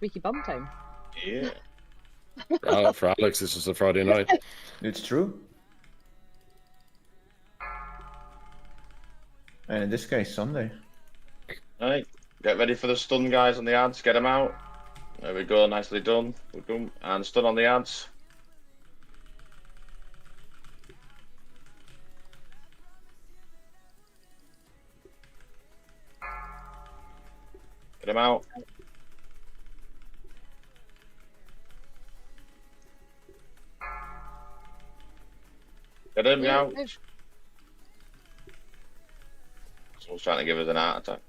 Weeky bum time. Yeah. For Alex, this is a Friday night. It's true. And in this case, Sunday. Alright, get ready for the stun, guys, on the ads. Get them out. There we go, nicely done. Boom. And stun on the ads. Get them out. Get him out. Someone's trying to give us an heart attack.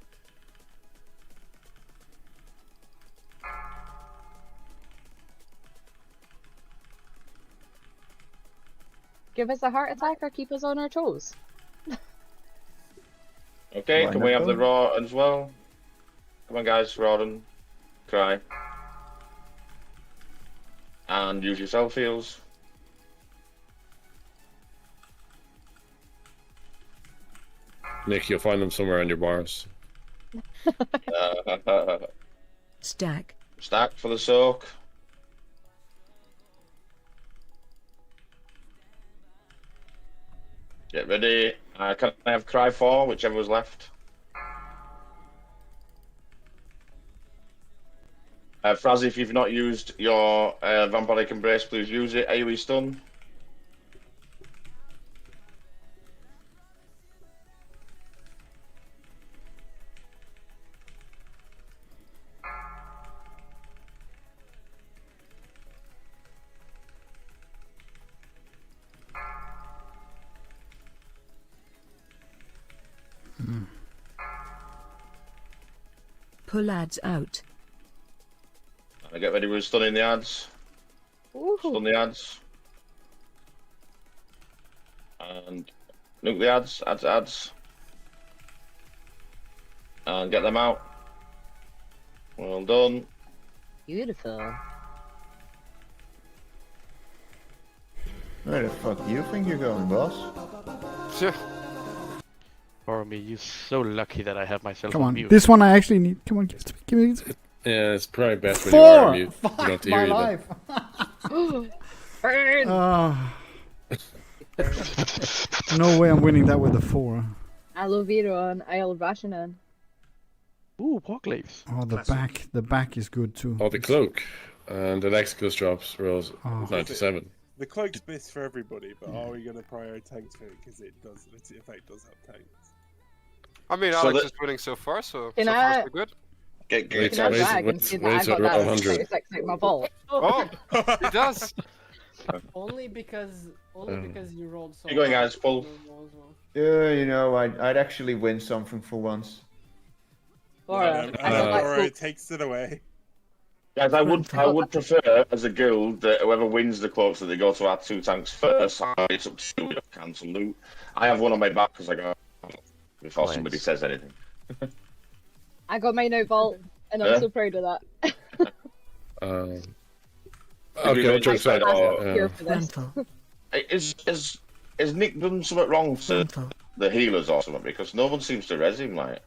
Give us a heart attack or keep us on our toes. Okay, Why can not we have the go? raw as well? Come on, guys, raw and cry. And use your self heals. Nick, you'll find them somewhere in your bars. Stack. Stack for the soak. Get ready. Can I have cry 4, whichever was left? Frazzy, if you've not used your vampiric embrace, please use it. AoE stun. Pull ads out. Get ready with stunning the ads. Ooh. Stun the ads. And nuke the ads. And get them out. Well done. Beautiful. Where the fuck do you think you're going, boss? For me, you're so lucky that I have myself Come on on, mute. this one I actually need. Come on, give me. Yeah, it's probably best when you are on Four! mute. You don't have Fuck to my hear you then. life. Burn! No way I'm winning that with a 4. Aloe vera and I'll ration on. Ooh, pork leaves. Oh, the back is good too. Oh, the cloak. And the Lexicus drops rolls Oh. 97. The cloak's best for everybody, but are we going to prioritize tanks for it? Because its effect does have tanks. I mean, So Alex that- is winning so far, so Can so I- far so good. Get Wait, Can I wait, brag wait, and say wait, that I so got roll that 100. 36 out my vault? Oh, he does. Only because you rolled so. Keep going, high guys, pull. as well. Yeah, you know, I'd actually win something for once. Laura, I got that Or quote. it takes it away. Guys, I would prefer as a guild that whoever wins the cloaks that they go to our 2 tanks first. It's up to you. We don't cancel loot. I have one on my back because I got before somebody says anything. I got mine out vault, and I'm Yeah. so proud of that. Okay, I'll try to say Oh, Here for this. Frontal. Is Nick done something wrong to Frontal. the healers or something? Because no one seems to res him, like.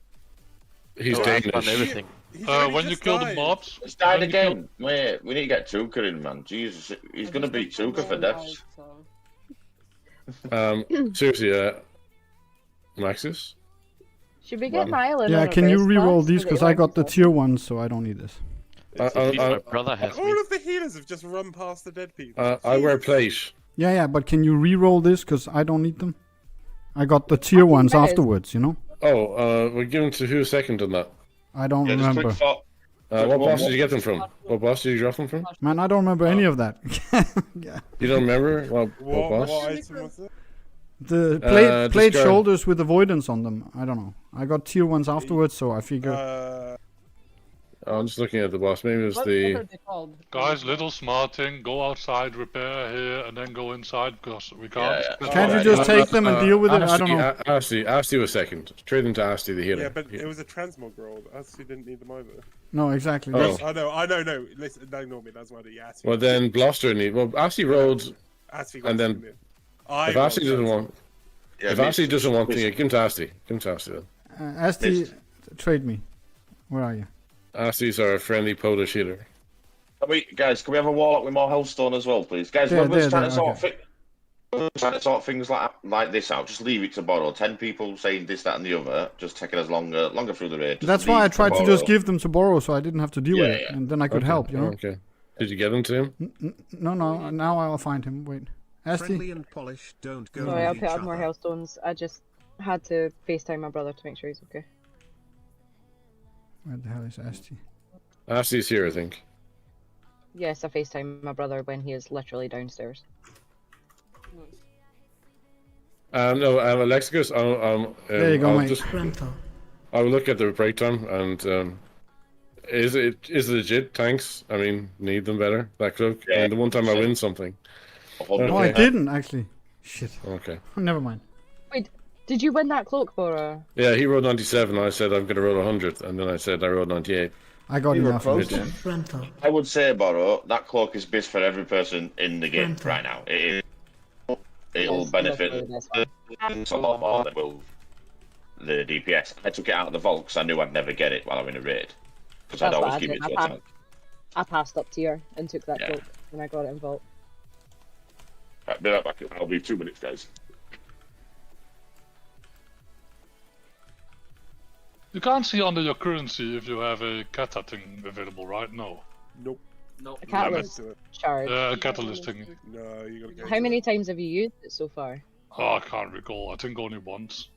He's I've done Danish. everything. He's already When you just kill the died. mobs, It's died when you kill- again. Wait, we need to get Tuka in, man. Jesus, he's going to beat Tuka for deaths. Seriously, Maxis? Should we get Mile in Yeah, on a can you base re-roll class these? so that Because you I like got the yourself? tier 1, so I don't need this. At least my brother has me. All of the healers have just run past the dead people. I wear plate. Yeah, but can you re-roll this? Because I don't need them. I got the tier think 1s that is- afterwards, you know? Oh, we're giving to who second on that? I don't Yeah, just remember. click for. What boss did you get them from? What boss did you drop them from? Man, I don't remember any of that. Yeah. You don't remember? What What boss? item was it? The plate this guy- shoulders with avoidance on them. I don't know. I got tier 1s afterwards, so I figured. I'm just looking at the boss. Maybe it was What the... are they called? guys, little smart thing, go outside, repair here, and then go inside, because we can't. Yeah, Can't you Alright, just take them and deal with it? I don't know. Asti was second. Trade them to Asti, the healer. Yeah, but it was a transmog roll. Asti didn't need them either. No, exactly. Oh. I know, no. Listen, don't ignore me. That's why the Asti. Well, then Bluster need... Well, Asti rolled... Asti and then- them in. If Asti doesn't want... Yeah, If me- Asti doesn't want to, give him to Asti. Give him to Asti then. Asti, trade me. Where are you? Asti's our friendly Polish healer. Guys, can we have a warlock with more healthstone as well, please? Guys, whoever's trying to sort things like this out, just leave it to borrow. 10 people saying this, that, and the other, just taking us longer through the raid. That's why I tried to just give them to borrow, so I didn't have to deal with it, and then I could help. You know. Okay. Did you get them to him? No. Now I'll find him. Wait. Friendly and polished don't go Sorry, I'll with put each up more other. hailstones. I just had to FaceTime my brother to make sure he's okay. Where the hell is Asti? Asti's here, I think. Yes, I FaceTime my brother when he is literally downstairs. No, Alexicus, there you go, mate. I will look at the break time, and is it legit? Tanks, I mean, need them better. That cloak. Yeah, and the one time I win something. Oh, I didn't actually. Shit. Okay. Never mind. Wait, did you win that cloak, Bora? Yeah, he rolled 97. I said I'm going to roll 100, and then I said I rolled 98. I got enough. I would say, Borrow, that cloak is best for every person in the game right now. It'll benefit a lot more than will the DPS. I took it out of the vault because I knew I'd never get it while I'm in a raid. Because I'd always give it to a tank. I passed up tier and took that cloak when I got it in vault. Right, be right back. I'll be 2 minutes, guys. You can't see under your currency if you have a kata thing available, right? No. Nope. No. A catalyst shard. A catalyst thing. No, you gotta go. How many times have you used it so far? Oh, I can't recall. I think only once.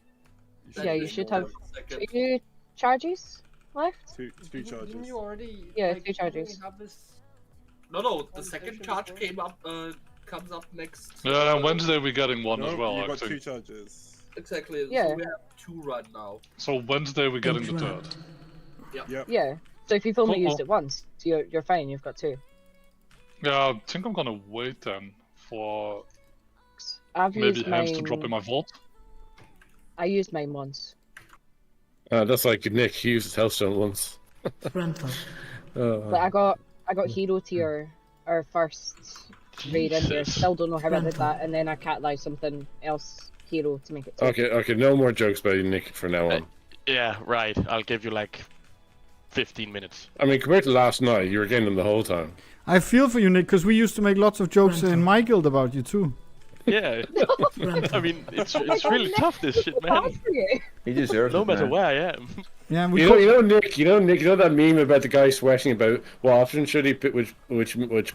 Yeah, you should have 2 charges left. Two charges. Didn't you already? Yeah, like, 2 charges. have this No, the second charge comes up next. Yeah, and Wednesday we're getting one No, as well, you I got think. 2 charges. Exactly. Yeah. So we have 2 right now. So Wednesday we're getting the third. Yep. Yeah. So if you've only Cool. used it once, you're fine. You've got 2. Yeah, I think I'm gonna wait then for I've maybe used hands mine. to drop in my vault. I used mine once. That's like Nick. He used his Hellstone once. But I got hero tier or first raid in here. Still don't know how I did that, and then I catalyzed something else hero to make it. 2. Okay. No more jokes about you, Nick, from now on. Yeah, right. I'll give you like 15 minutes. I mean, compared to last night, you were getting them the whole time. I feel for you, Nick, because we used to make lots of jokes in my guild about you too. Yeah. I mean, it's really tough, this shit, man. He deserves No it, matter man. where I am. Yeah, You know, Nick. You know that meme about the guy sweating about what option should he pick, which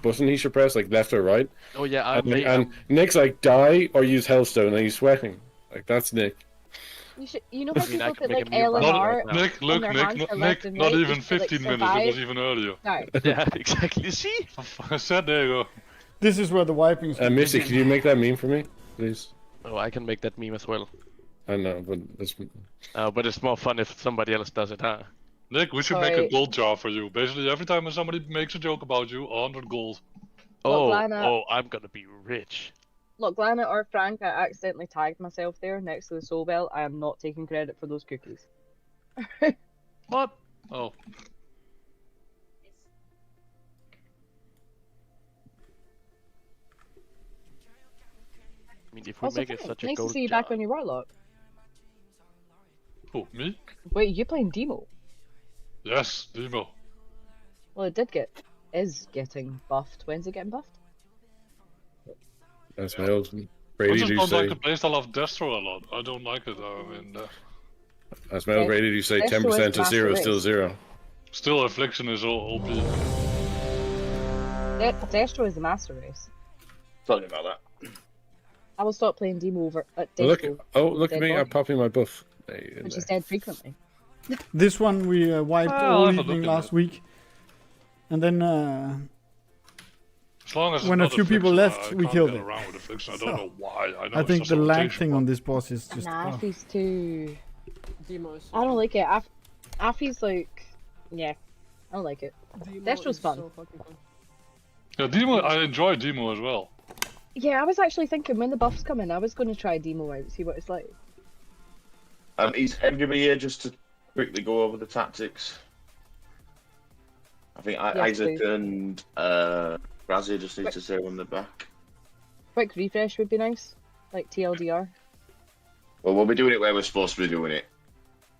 button he should press, like left or right. Oh yeah, And Nick's like die or use Hellstone, and he's sweating. Like that's Nick. You know how I mean, I people can put make like a new L and button R right now. Nick, look, on their hands to left Nick, and not right even just to, like, 15 minutes, it survive? was even earlier. No. Yeah, exactly. See? I said there you go. This is where the wiping. Missy, can you make that meme for me, please? Oh, I can make that meme as well. I know, but it's... But it's more fun if somebody else does it, huh? Nick, we should make a gold jar for you. Basically, every time when somebody makes a joke about you, 100 gold. Lana- I'm gonna be rich. Look, Lana or Frank, I accidentally tagged myself there next to the soul bell. I am not taking credit for those cookies. What? Oh. I mean, if we Also, make it Frank, such a nice to gold see you jar. back on your warlock. Who, me? Wait, you playing Demo? Yes, Demo. Well, is getting buffed. When's it getting buffed? That's my old I Brady just do don't say. like the playstyle of Destro a lot. I don't like it. I mean, That's my old Brady do say. Destro 10% is to 0 is master still race. 0. still, Affliction is OP. Destro is the master race. Sorry about that. I will stop playing Demo over at Oh, look! Destro. Oh, look at Dead me! I'm body, popping my buff. which is dead frequently. This one we wiped I'll all have a look evening at last it. week, and then As long as when a it's few not people Affliction, left, I we can't killed get it. around with Affliction. I don't know why. I know I it's think just the a lag rotation thing bug. on this boss is just. Nah, oh. Affy's too. Demos. I don't like it. Affy's like, yeah, I don't like it. Demo Destro's is fun. so fucking fun. Yeah, Demo. I enjoy Demo as well. Yeah, I was actually thinking when the buffs come in, I was going to try Demo out, see what it's like. Is everybody here just to quickly go over the tactics? I think Isaac please. and Razzie just need to say when they're back. Quick refresh would be nice, like TLDR. Well, we'll be doing it where we're supposed to be doing it,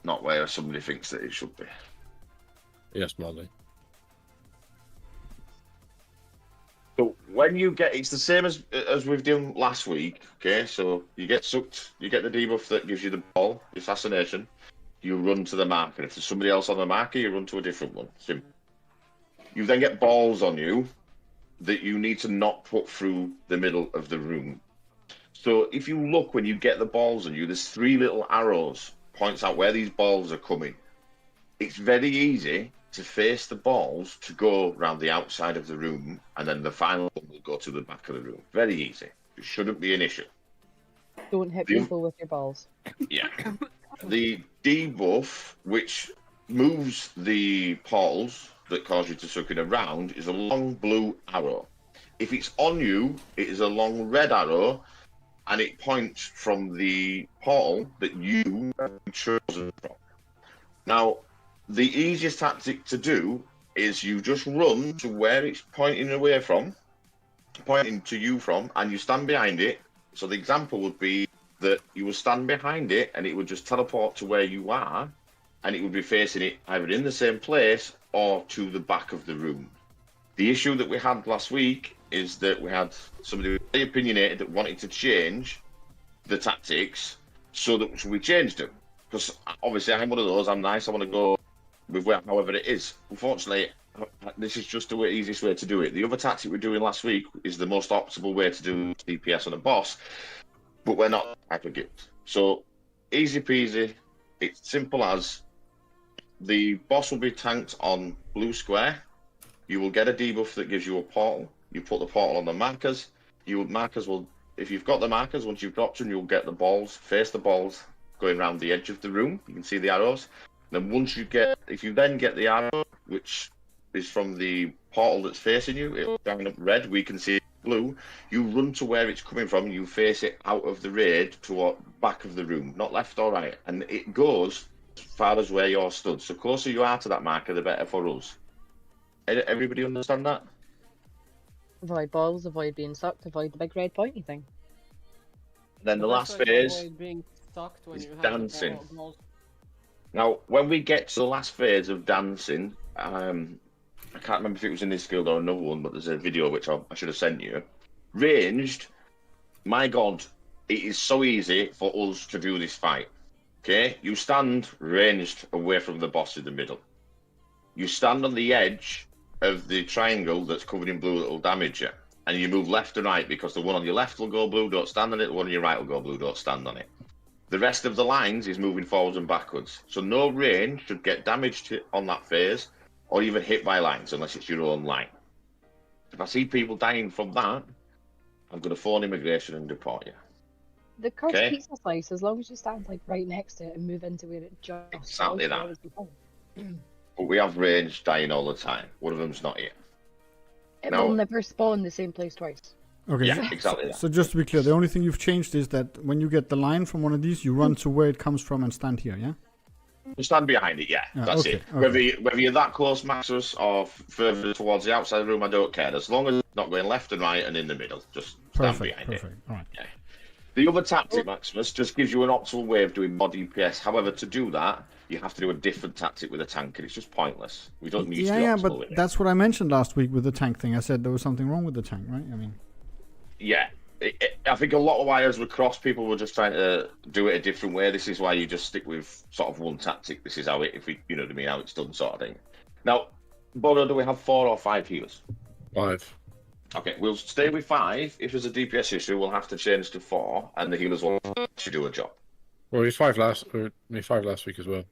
not where somebody thinks that it should be. Yes, Molly. when you get, it's the same as we've done last week. Okay, so you get sucked, you get the debuff that gives you the ball, the assassination. You run to the marker. If there's somebody else on the marker, you run to a different one. Simple. You then get balls on you that you need to not put through the middle of the room. So if you look when you get the balls on you, there's 3 little arrows points out where these balls are coming. It's very easy to face the balls to go around the outside of the room, and then the final one will go to the back of the room. Very easy. It shouldn't be an issue. Don't hit people with your balls. Yeah. The debuff, which moves the portals that cause you to suck it around, is a long blue arrow. If it's on you, it is a long red arrow, and it points from the portal that you have chosen from. Now, the easiest tactic to do is you just run to where it's pointing away from, pointing to you from, and you stand behind it. So the example would be that you would stand behind it and it would just teleport to where you are, and it would be facing it either in the same place or to the back of the room. The issue that we had last week is that we had somebody very opinionated that wanted to change the tactics, so that we changed them. Because obviously I'm one of those, I'm nice, I want to go with however it is. Unfortunately, this is just the easiest way to do it. The other tactic we're doing last week is the most optimal way to do DPS on a boss, but we're not hyper-gipped. So easy peasy, it's simple as the boss will be tanked on blue square. You will get a debuff that gives you a portal. You put the portal on the markers. Markers will, if you've got the markers, once you've dropped them, you'll get the balls, face the balls going around the edge of the room. You can see the arrows. Then once you get, if you then get the arrow, which is from the portal that's facing you, it'll shine up red, we can see it blue. You run to where it's coming from, you face it out of the raid to back of the room, not left or right. And it goes as far as where you're stood. So closer you are to that marker, the better for us. Everybody understand that? Avoid balls, avoid being sucked, avoid the big red pointy thing. Then the last phase is dancing. Now, when we get to the last phase of dancing, I can't remember if it was in this guild or another one, but there's a video which I should have sent you. Ranged, my God, it is so easy for us to do this fight. Okay, you stand ranged away from the boss in the middle. You stand on the edge of the triangle that's covered in blue that will damage you, and you move left and right, because the one on your left will go blue, don't stand on it, the one on your right will go blue, don't stand on it. The rest of the lines is moving forwards and backwards, so no range should get damaged on that phase or even hit by lines unless it's your own line. If I see people dying from that, I'm going to phone immigration and deport you. The cursed pizza slice, as long as you stand like right next to it and move into where it just exactly that. But we have range dying all the time. One of them's not here. It will never spawn the same place twice. Okay. Yeah, exactly that. So just to be clear, the only thing you've changed is that when you get the line from one of these, you run to where it comes from and stand here, yeah? You stand behind it, yeah. That's it. Okay. Whether you're that close, Maxus, or further towards the outside of the room, I don't care. As long as it's not going left and right and in the middle, just stand behind it. All right. Yeah. The other tactic, Maximus, just gives you an optimal way of doing more DPS. However, to do that, you have to do a different tactic with a tank, and it's just pointless. We don't need to be optimal with it. That's what I mentioned last week with the tank thing. I said there was something wrong with the tank, right? I mean, yeah. I think a lot of wires were crossed. People were just trying to do it a different way. This is why you just stick with sort of one tactic. This is how it, you know what I mean, how it's done, sort of thing. Now, Bono, do we have 4 or 5 healers? 5. Okay, we'll stay with 5. If there's a DPS issue, we'll have to change to 4, and the healers will actually do a job. Well, we had 5 last week as well.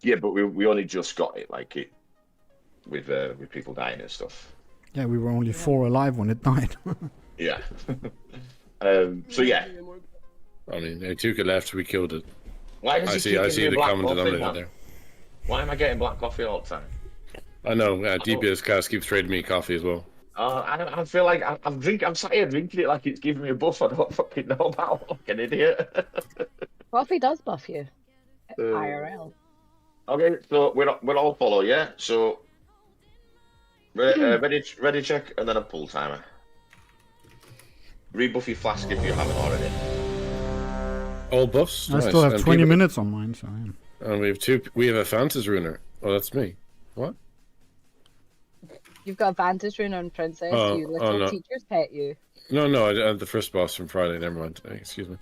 Yeah, but we only just got it, like it, with people dying and stuff. Yeah, we were only 4 alive when it died. Yeah. So yeah. I mean, they took it left, we killed it. Why does I see the common denominator there. Why am I getting black coffee all the time? I know. DPS cast keeps trading me coffee as well. I feel like I'm sat here drinking it like it's giving me a buff. I don't fucking know about. Like an idiot. Coffee does buff you. IRL. Okay, so we'll all follow, yeah. So ready check, and then a pull timer. Rebuff your flask if you haven't already. All buffs. I still have 20 minutes on mine, so I am. And we have a Fantas ruiner. Oh, that's me. What? You've got advantage rune on Princess. You little no. teachers pet you. No, I had the first boss from Friday. Never mind. Excuse me.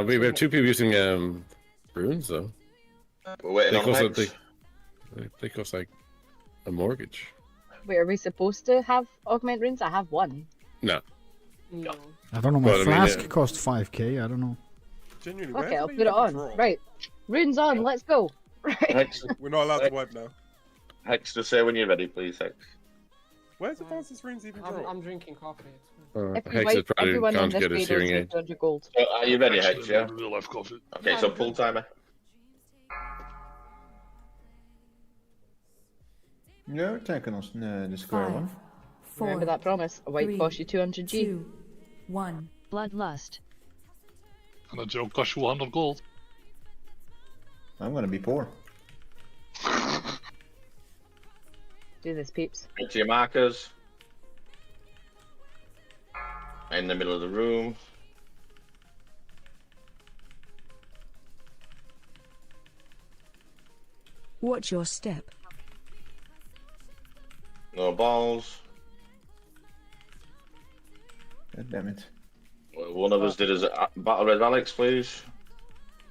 We have 2 people using runes though. We're waiting on Hex. They cost like a mortgage. Wait, are we supposed to have augment runes? I have 1. No. No. I don't know. My flask cost 5k. I don't know. Genuinely, Okay, I'll put it on. Right, runes on. Let's go. Right. Hex. We're not allowed to wipe now. Hex, just say when you're ready, please, Hex. Where's the fastest runes even draw? I'm drinking coffee. Hex is probably can't get his hearing aid. Gold. Are you ready, Hex? Yeah. Real life coffee. Okay, so pull timer. No, taking us the square one. Remember that promise. A white cost you 200 G. 2, 1. Bloodlust. And a joke costs you 100 gold. I'm gonna be poor. Do this, peeps. Get to your markers. In the middle of the room. Watch your step. No balls. God damn it. One of us did his Battle Red Alex, please.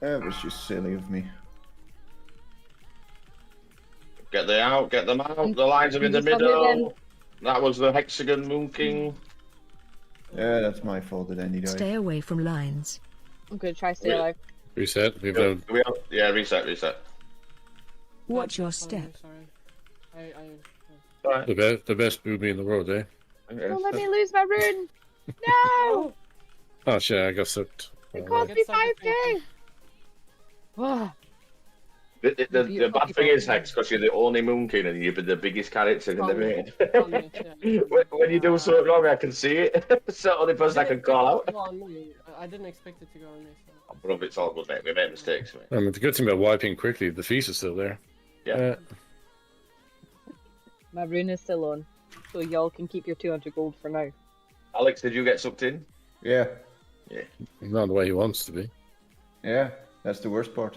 That was just silly of me. Get them out, get them out. The lines are in the middle. That was the Hexagon Moon King. Yeah, that's my fault that Andy died. Stay away from lines. I'm gonna try to stay alive. Reset. Yeah, reset. Watch your step. Sorry. The best booby in the world, eh? Don't let me lose my rune. No. Oh shit! I got sucked. It cost me 5k. Wow. The bad thing is, Hex, because you're the only Moon King and you've been the biggest character in the main. When you do something wrong, I can see it. It's the only person I can call out. I didn't expect it to go on me. So. Bro, it's all good, mate. We made mistakes, mate. The good thing about wiping quickly, the feast is still there. Yeah. My rune is still on, so y'all can keep your 200 gold for now. Alex, did you get sucked in? Yeah. Yeah. Not the way he wants to be. Yeah, that's the worst part.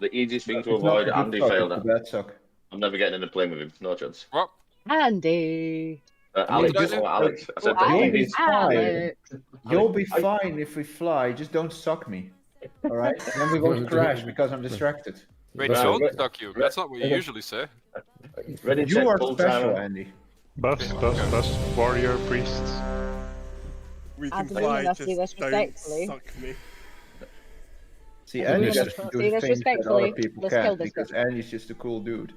The easiest thing to avoid, Andy failed at. Bad suck. I'm never getting in a plane with him. No chance. What? Andy. Alex. Alex. I said You'll be fine if we fly. Just don't suck me. All right. And then we won't crash because I'm distracted. Wait, don't suck you. That's not what you usually say. Ready, You are special, Andy. Best warrior priests. We can fly, just don't respectfully. suck me. See, Andy gets to do things that respectfully. other people Let's kill can't this because Andy's just a cool dude.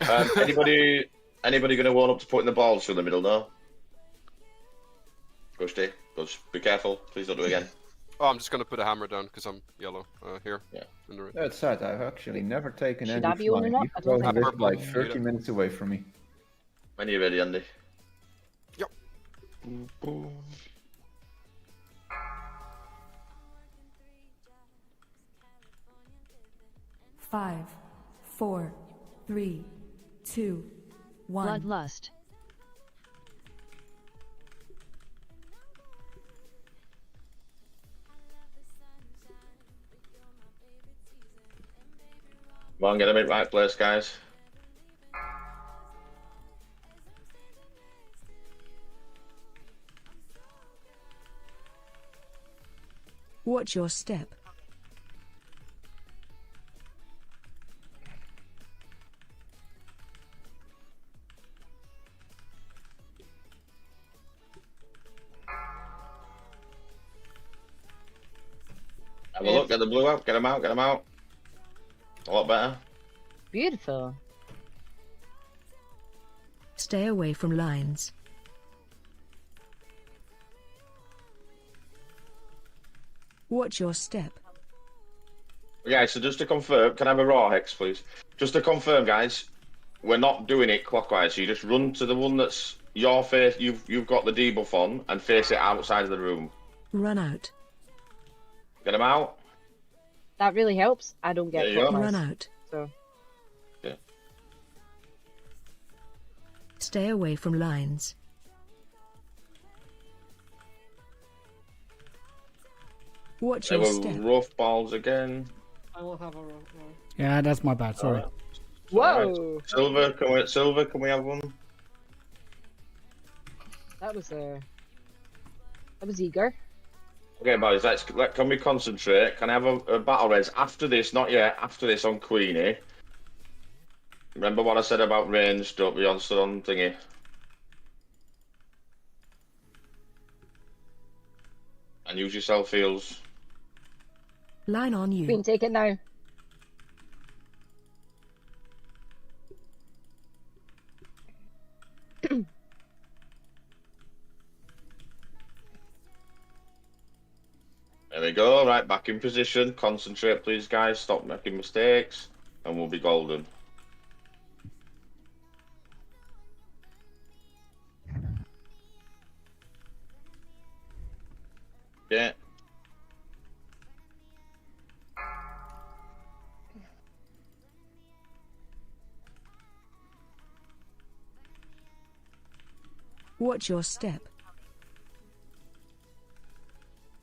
Anybody going to warm up to putting the balls through the middle now? Go stay. Just be careful. Please don't do it again. Oh, I'm just gonna put a hammer down because I'm yellow. Here. Yeah. In the red. That's sad. I've actually never taken Should Andy I be on or flying. not? He I don't probably think lived like 30 minutes away from me. When are you ready, Andy? Yep. 5, 4, 3, 2, 1. Bloodlust. Come on, get them in right place, guys. Watch your step. Have a look, get the blue out, get them out, get them out. A lot better. Beautiful. Stay away from lines. Watch your step. Okay, so just to confirm, can I have a raw hex, please? Just to confirm, guys, we're not doing it clockwise. So you just run to the one that's your face. You've got the debuff on, and face it outside of the room. Run out. Get them out. That really helps. I don't get clockwise. Run out. So. Yeah. Stay away from lines. Watch your step. Rough balls again. I will have a roll. Yeah, that's my bad. Sorry. Whoa. Right. Silver, can we have one? That was eager. Okay, boys, can we concentrate? Can I have a battle res after this? Not yet. After this on Queenie. Remember what I said about range? Don't be on thingy. And use your self heals. Line on you. Queen, take it now. There we go. Right, back in position. Concentrate, please, guys. Stop making mistakes, and we'll be golden. Yeah. Watch your step.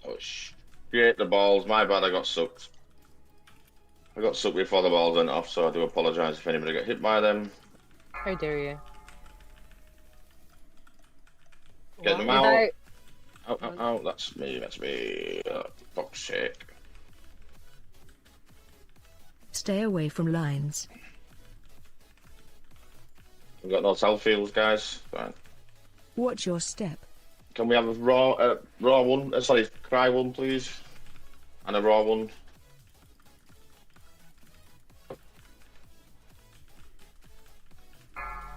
Oh, shit, the balls. My bad, I got sucked. I got sucked before the balls went off, so I do apologise if anybody got hit by them. How dare you? Get them out. Out, that's me, fuck's sake. Stay away from lines. We've got no self-heals, guys. Fine. Watch your step. Can we have a raw one? Sorry, cry one, please. And a raw one.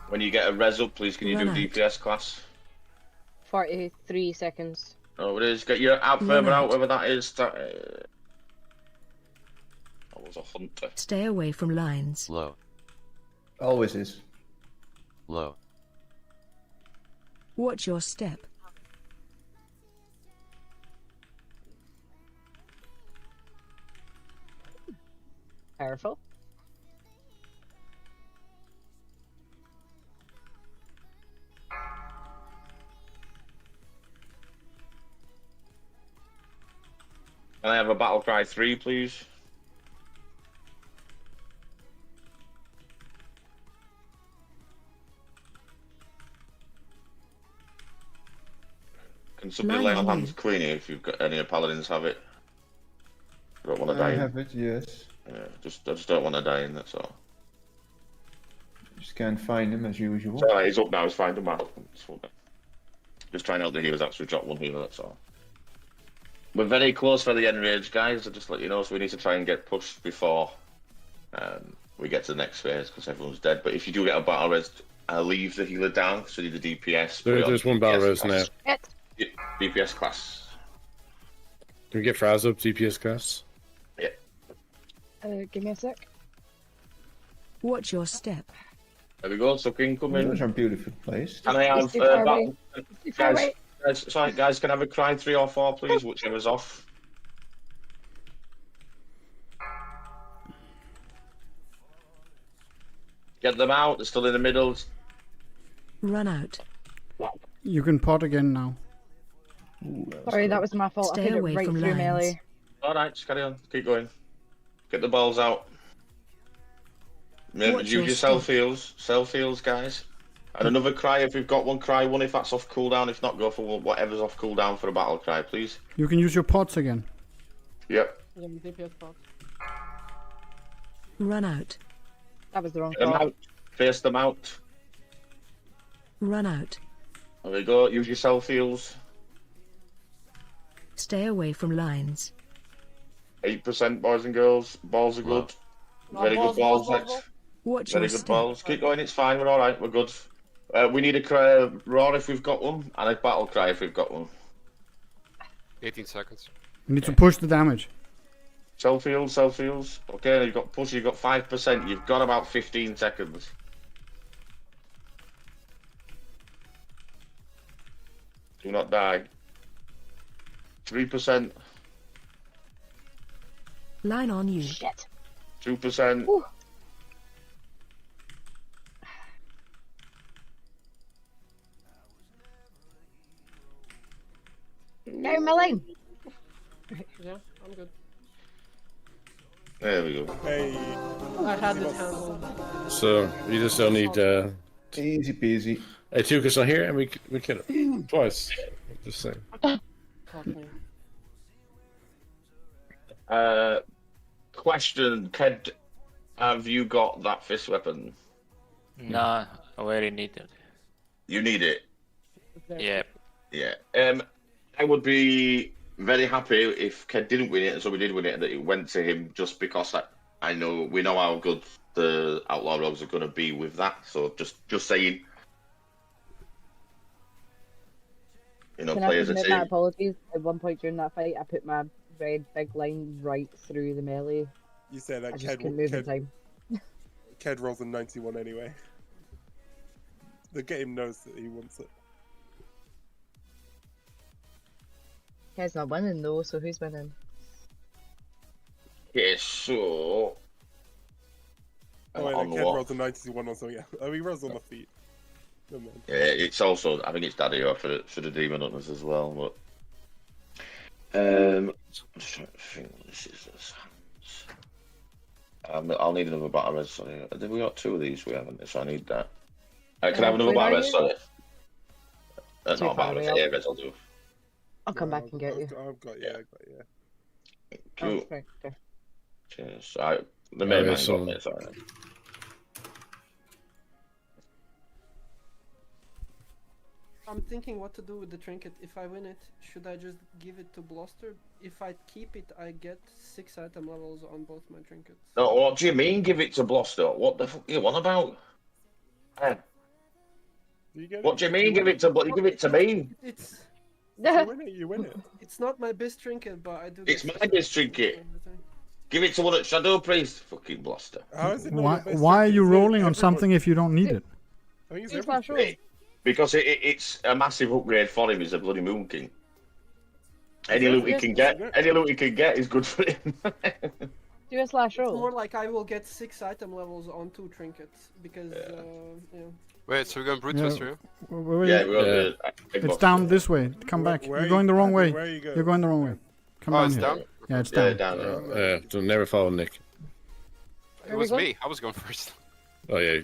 When you get a res up, please, can you do DPS class? 43 seconds. Oh, it is. Get your out further out, whether that is. That was a hunter. Stay away from lines. Low. Always is. Low. Watch your step. Powerful. Can I have a battle cry 3, please? Can somebody lay on hands Queenie if you've got any paladins have it? I don't want to die. I have it, yes. Yeah, I just don't want to die in, that's all. Just can't find him as usual. It's alright, he's up now, he's fine, don't matter. Just trying to help the healers actually drop one healer, that's all. We're very close for the end range, guys. I'll just let you know, so we need to try and get pushed before we get to the next phase, because everyone's dead. But if you do get a battle res, leave the healer down, so you need the DPS. There's one battle res now. DPS class. Can we get Fraz up, DPS class? Yeah. Give me a sec. Watch your step. There we go, suck incoming. Those are beautiful places. Can I have guys, can I have a cry 3 or 4, please? Whichever's off. Get them out, they're still in the middle. Run out. You can pot again now. Ooh, Sorry, that was my fault. Stay I put it away right from through lines. melee. Alright, just carry on. Keep going. Get the balls out. Maybe use your self-heals. Self-heals, guys. And another cry if we've got one. Cry one if that's off cooldown. If not, go for whatever's off cooldown for a battle cry, please. You can use your pots again. Yep. Run out. That was the wrong Get them call. out. Face them out. Run out. There we go. Use your self-heals. Stay away from lines. 8%, boys and girls. Balls are good. Very good balls. Watch Very your good step. balls. Keep going, it's fine, we're alright, we're good. We need a cry, roar if we've got one, and a battle cry if we've got one. 18 seconds. You need to push the damage. Self-heals, self-heals. Okay, you've got push, you've got 5%, you've got about 15 seconds. Do not die. 3%. Line on you. Shit. 2%. Ooh. Down my lane. Yeah, I'm good. There we go. Hey. I had the handle. So, you just don't need Easy peasy. Tuka's not here, and we kill him twice. Just saying. Fuck me. Question, Ked, have you got that fist weapon? Nah, I already need it. You need it. Yeah. Yeah. I would be very happy if Ked didn't win it, and so we did win it, and that it went to him just because we know how good the Outlaw Rogues are going to be with that. So just saying. You know, Can play I as a admit team. my apologies? At one point during that fight, I put my red big line right through the melee. You said that I just couldn't move in time. Ked rolls a 91 anyway. The game knows that he wants it. Ked's not winning though, so who's winning? Okay, so. Oh, wait, on Ked what? rolls a 91 or so, yeah. Oh, he rolls on the feet. Never mind. Yeah, it's also, I think it's Daddy for the Demon Hunters as well, but. I'm just trying to think what this is. I'll need another battle res, sorry. Have we got 2 of these? We haven't, so I need that. Can I have another battle res, sorry? Not Too battle far res, away. yeah, res I'll do. I'll come back and get you. I've got you. Cool. Oh, right, okay. Cheers. The main man so- got me, sorry. I'm thinking what to do with the trinket. If I win it, should I just give it to Bluster? If I keep it, I get 6 item levels on both my trinkets. No, what do you mean give it to Bluster? What the fuck are you on about? What do you mean give it to you give it to me? It's You win it. It's not my best trinket, but I do. It's my best trinket. Give it to one at Shadow Priest. Fucking Bluster. How is it not Why your best why are trinket? you It's rolling on everyone- something if you don't need it? I think it's It's everyone. not sure. Because it's a massive upgrade for him. He's a bloody Moon King. Any loot he can get is good for him. Do a slash It's roll. more like I will get 6 item levels on 2 trinkets because Wait, so we're going brute Yeah. test here? Yeah, we're on the It's down this way. Come back. where You're are going you- the wrong way. where are you going? You're going the wrong way. Come Oh, down it's here. down? Yeah, it's Yeah, down. down there. So never follow Nick. It was me. I was going first. Oh yeah.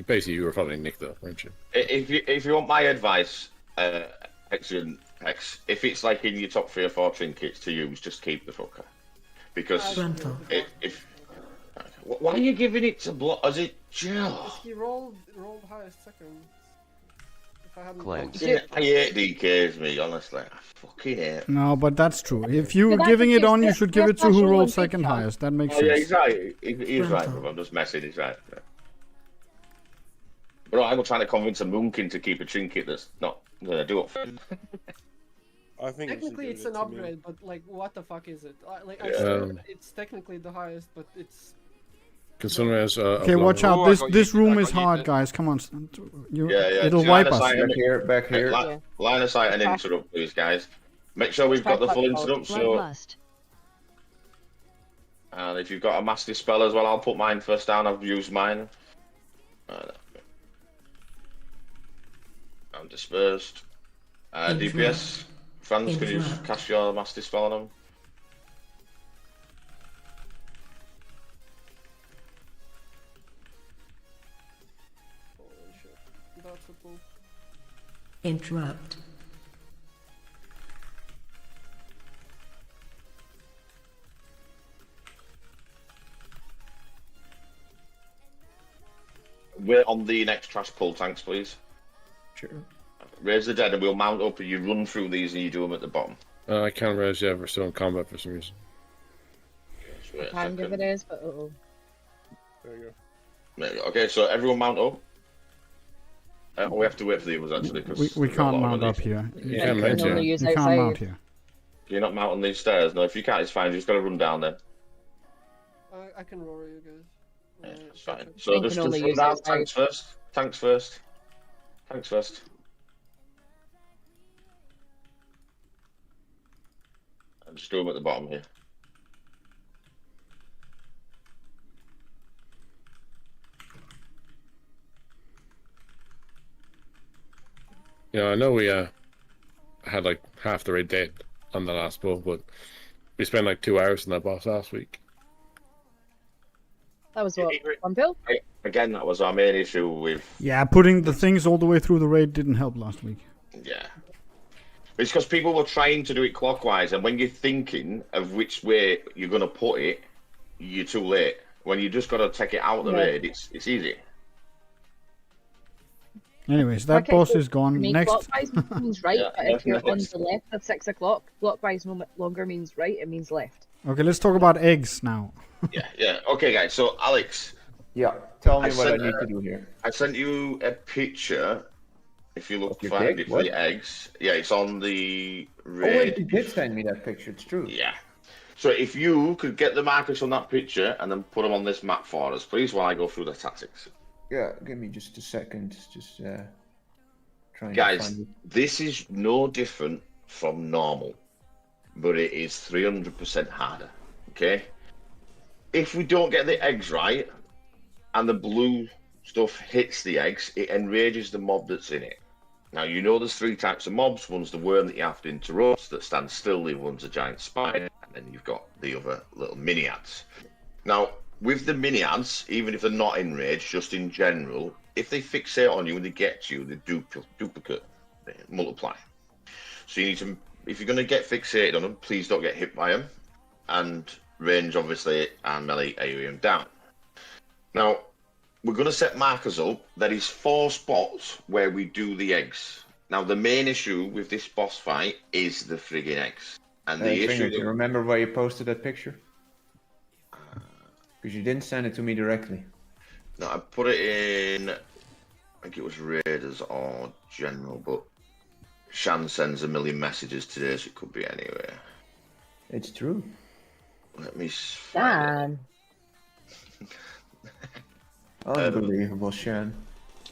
Basically you were following Nick though, weren't you? If you want my advice, Hexian Hex, if it's like in your top 3 or 4 trinkets to use, just keep the fucker. Because if why are you giving it to Block? Is it Joe? he rolled highest second. If I hadn't I hate DKs, me, honestly. I fucking hate. No, but that's true. If you're But giving that's it on, you just- should give it to that's who not rolled showing second picture. highest. That makes Oh yeah, sense. he's right. He's right, bro. I'm just messing. He's right. Yeah. But I'm trying to convince a Moonkin to keep a trinket that's not gonna do it for him. I think Technically, it's an upgrade, but like, what the fuck is it? Like, I Yeah. said, it's technically the highest, but it's. Consider as Okay, watch out. Oh, I This got this you. room I is got you hard, there. guys. Come on. Yeah. It'll Line wipe of us. sight and- Back here. Line of sight and interrupt, please, guys. Make sure we've got the full interrupt. So, and if you've got a master spell as well, I'll put mine first down. I've used mine. I'm dispersed. DPS. Franz, can you cast your master spell on them? Holy shit. That's a pull. Interrupt. We're on the next trash pull tanks, please. Sure. Raise the dead and we'll mount up and you run through these and you do them at the bottom. I can't raise yet. We're still in combat for some reason. Just wait a Kind of second. it is, but oh. There you go. There you go. Okay, so everyone mount up. We have to wait for the others actually. 'Cause We we've got a can't lot of mount up these. here. You can't mount only here. use You can't outside. mount here. You're not mounting these stairs. No, if you can't, it's fine. You just got to run down then. I can roar you guys. Yeah, it's fine. Okay. So They just can only run use down. outside. Tanks first. Tanks first. Tanks first. And just do them at the bottom here. I know we had like half the raid dead on the last bull, but we spent like 2 hours in that boss last week. That was what, one bill? Again, that was our main issue with... Yeah, putting the things all the way through the raid didn't help last week. Yeah. It's because people were trying to do it clockwise, and when you're thinking of which way you're going to put it, you're too late. When you just got to take it out of the raid, it's easy. Anyways, that boss is gone. Next. Clockwise means right, but if you're on the left of 6 o'clock, clockwise no longer means right, it means left. Okay, let's talk about eggs now. Yeah. Okay, guys. So, Alex. Yeah, tell me what I need to do here. I sent you a picture. If you look, Your find egg? it for What? the eggs. Yeah, it's on the Oh, raid. wait, you did send me that picture. It's true. Yeah. So if you could get the markers on that picture and then put them on this map for us, please, while I go through the tactics. Yeah, give me just a second. Just trying to Guys, find it. this is no different from normal, but it is 300% harder. Okay? If we don't get the eggs right and the blue stuff hits the eggs, it enrages the mob that's in it. Now, you know there's 3 types of mobs. One's the worm that you have to interrupt that stands still, the other one's a giant spider, and then you've got the other little mini ants. Now, with the mini ants, even if they're not enraged, just in general, if they fixate on you and they get you, they duplicate, they multiply. So you need to, if you're going to get fixated on them, please don't get hit by them, and range, obviously, and melee aim down. Now, we're going to set markers up. There is 4 spots where we do the eggs. Now, the main issue with this boss fight is the friggin' eggs. And the issue... Do you remember where you posted that picture? Because you didn't send it to me directly. No, I put it in... I think it was Raiders or General, but Shan sends a million messages today, so it could be anywhere. It's true. Let me... Damn. Unbelievable, Shan.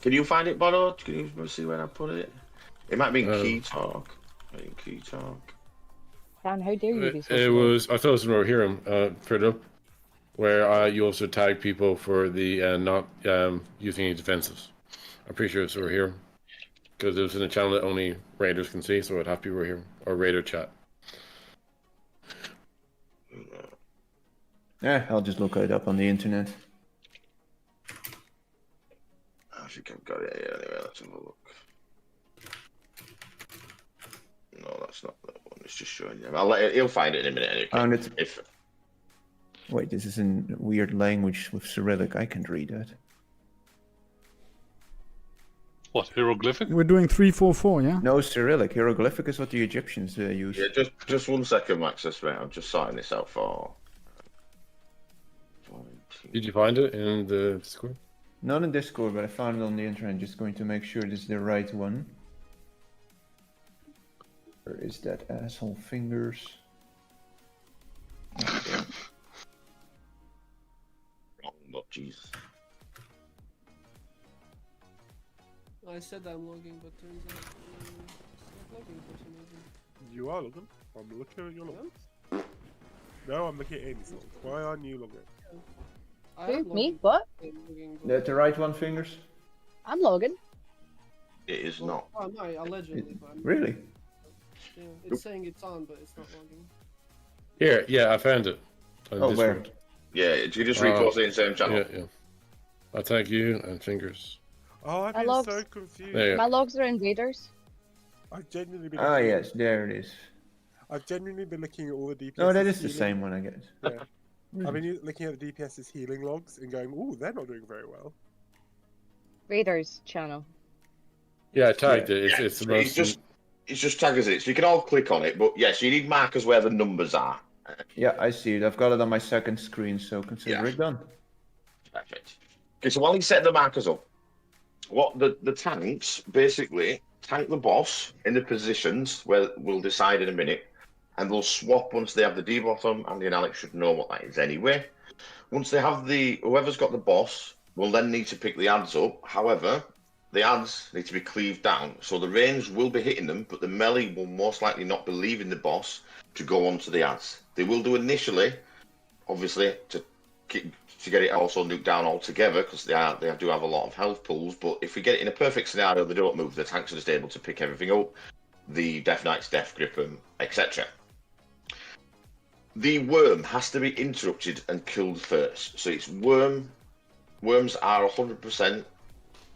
Can you find it, Bono? Can you see where I put it? It might be in Key Talk. Dan, how dare you be so It was, I thought it was over here, put it up, where you also tag people for the not using any defensives. I'm pretty sure it's over here, because it was in a channel that only Raiders can see, so it'd have to be over here, or Raider chat. Yeah, I'll just look it up on the internet. I think I've got it here anyway, let's have a look. No, that's not that one, it's just showing you. He'll find it in a minute anyway. Found it. Wait, this is in weird language with Cyrillic. I can't read that. What, hieroglyphic? We're doing 344, yeah? No, Cyrillic. Hieroglyphic is what the Egyptians use. Yeah, just 1 second, Max, mate. I'm just sorting this out for... Did you find it in the Discord? Not in Discord, but I found it on the internet. Just going to make sure this is the right one. Where is that asshole fingers? Oh, Jesus. I said I'm logging, but turns out it's not logging for some reason. You are logging? I'm looking at your logs. No, I'm looking at Amy's logs. Why aren't you logging? Who? Me? What? That's the right one, fingers? I'm logging. It is not. Oh, no, allegedly. But Really? Yeah, it's saying it's on, but it's not logging. Here, yeah, I found it. Oh, where? Yeah, you just repost it in the same channel. Yeah. I thank you and fingers. Oh, I've My been logs. so confused. There you My logs are invaders. I've genuinely been. Ah, yes, there it is. I've genuinely been looking at all the DPS. No, that is the same one, I guess. Yeah. I've been looking at the DPS's healing logs and going, "Ooh, they're not doing very well." Raiders channel. Yeah, I tagged it. It's the most... It's just tagged as it, so you can all click on it, but yes, you need markers where the numbers are. Yeah, I see it. I've got it on my second screen, so consider it done. Perfect. Okay, so while you set the markers up, what the tanks basically tank the boss in the positions where we'll decide in a minute, and they'll swap once they have the debuff on. Andy and Alex should know what that is anyway. Once they have whoever's got the boss will then need to pick the ads up. However, the ads need to be cleaved down, so the range will be hitting them, but the melee will most likely not be leaving the boss to go onto the ads. They will do initially, obviously, to get it also nuked down altogether, because they do have a lot of health pools, but if we get it in a perfect scenario, they don't move, the tanks are just able to pick everything up, the Death Knights, Death Grip them, etc. The worm has to be interrupted and killed first, so it's worm worms are 100%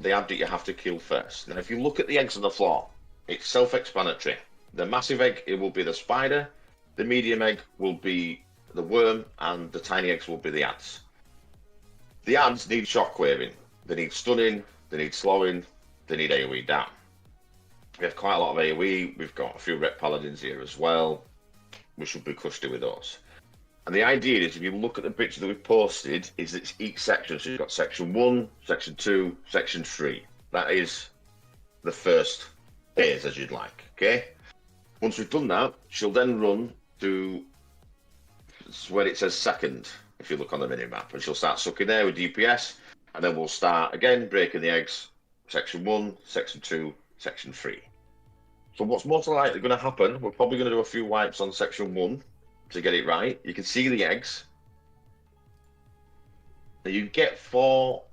the ad that you have to kill first. Now, if you look at the eggs on the floor, it's self-explanatory. The massive egg, it will be the spider. The medium egg will be the worm, and the tiny eggs will be the ads. The ads need shockwaving. They need stunning. They need slowing. They need AoE down. We have quite a lot of AoE. We've got a few Ret Paladins here as well. We should be crusty with those. And the idea is, if you look at the picture that we've posted, is that each section. So you've got section 1, section 2, section 3. That is the first phase, as you'd like. Okay. Once we've done that, she'll then run to where it says second, if you look on the mini-map, and she'll start sucking there with DPS, and then we'll start again breaking the eggs, section 1, section 2, section 3. So what's most likely going to happen, we're probably going to do a few wipes on section 1 to get it right. You can see the eggs. Now you get 4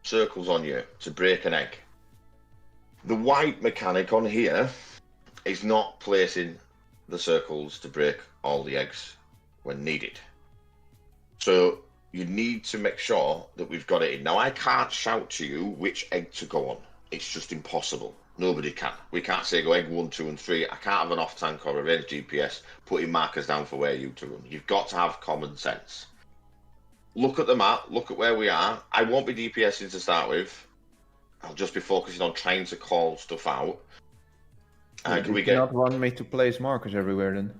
circles on you to break an egg. The wipe mechanic on here is not placing the circles to break all the eggs when needed. So you need to make sure that we've got it in. Now, I can't shout to you which egg to go on. It's just impossible. Nobody can. We can't say go egg 1, 2, and 3. I can't have an off-tank or a range DPS putting markers down for where you to run. You've got to have common sense. Look at the map. Look at where we are. I won't be DPSing to start with. I'll just be focusing on trying to call stuff out. Can we not want me to place markers everywhere then?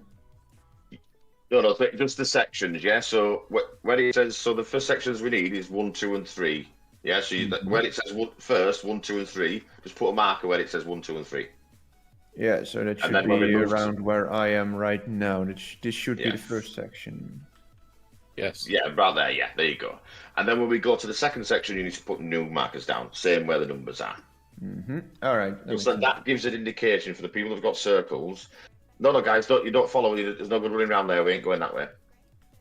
No, just the sections, yeah? So where it says, so the first sections we need is 1, 2, and 3. Yeah, so where it says first, 1, 2, and 3, just put a marker where it says 1, 2, and 3. Yeah, so that should be around where I am right now. This should be the first section. Yes. Yeah, right there, yeah, there you go. And then when we go to the second section, you need to put new markers down, same where the numbers are. All right. So that gives an indication for the people who've got circles. No, guys, you don't follow me. There's no good running around there. We ain't going that way.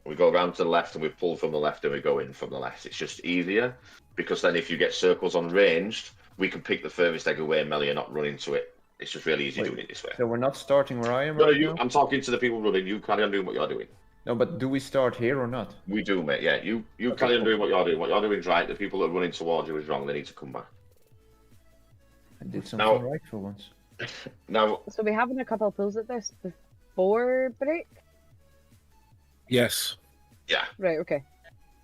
We go around to the left and we pull from the left and we go in from the left. It's just easier because then if you get circles on ranged, we can pick the furthest egg away and Melly are not running to it. It's just really easy doing it this way. So we're not starting where I am No, right now? I'm talking to the people running. You carry on doing what you're doing. No, but do we start here or not? We do, mate. Yeah, you carry on doing what you're doing. What you're doing is right. The people that are running towards you is wrong. They need to come back. I did something right for once. Now, so we're having a couple of pulls at this before break? Yes. Yeah. Right, okay.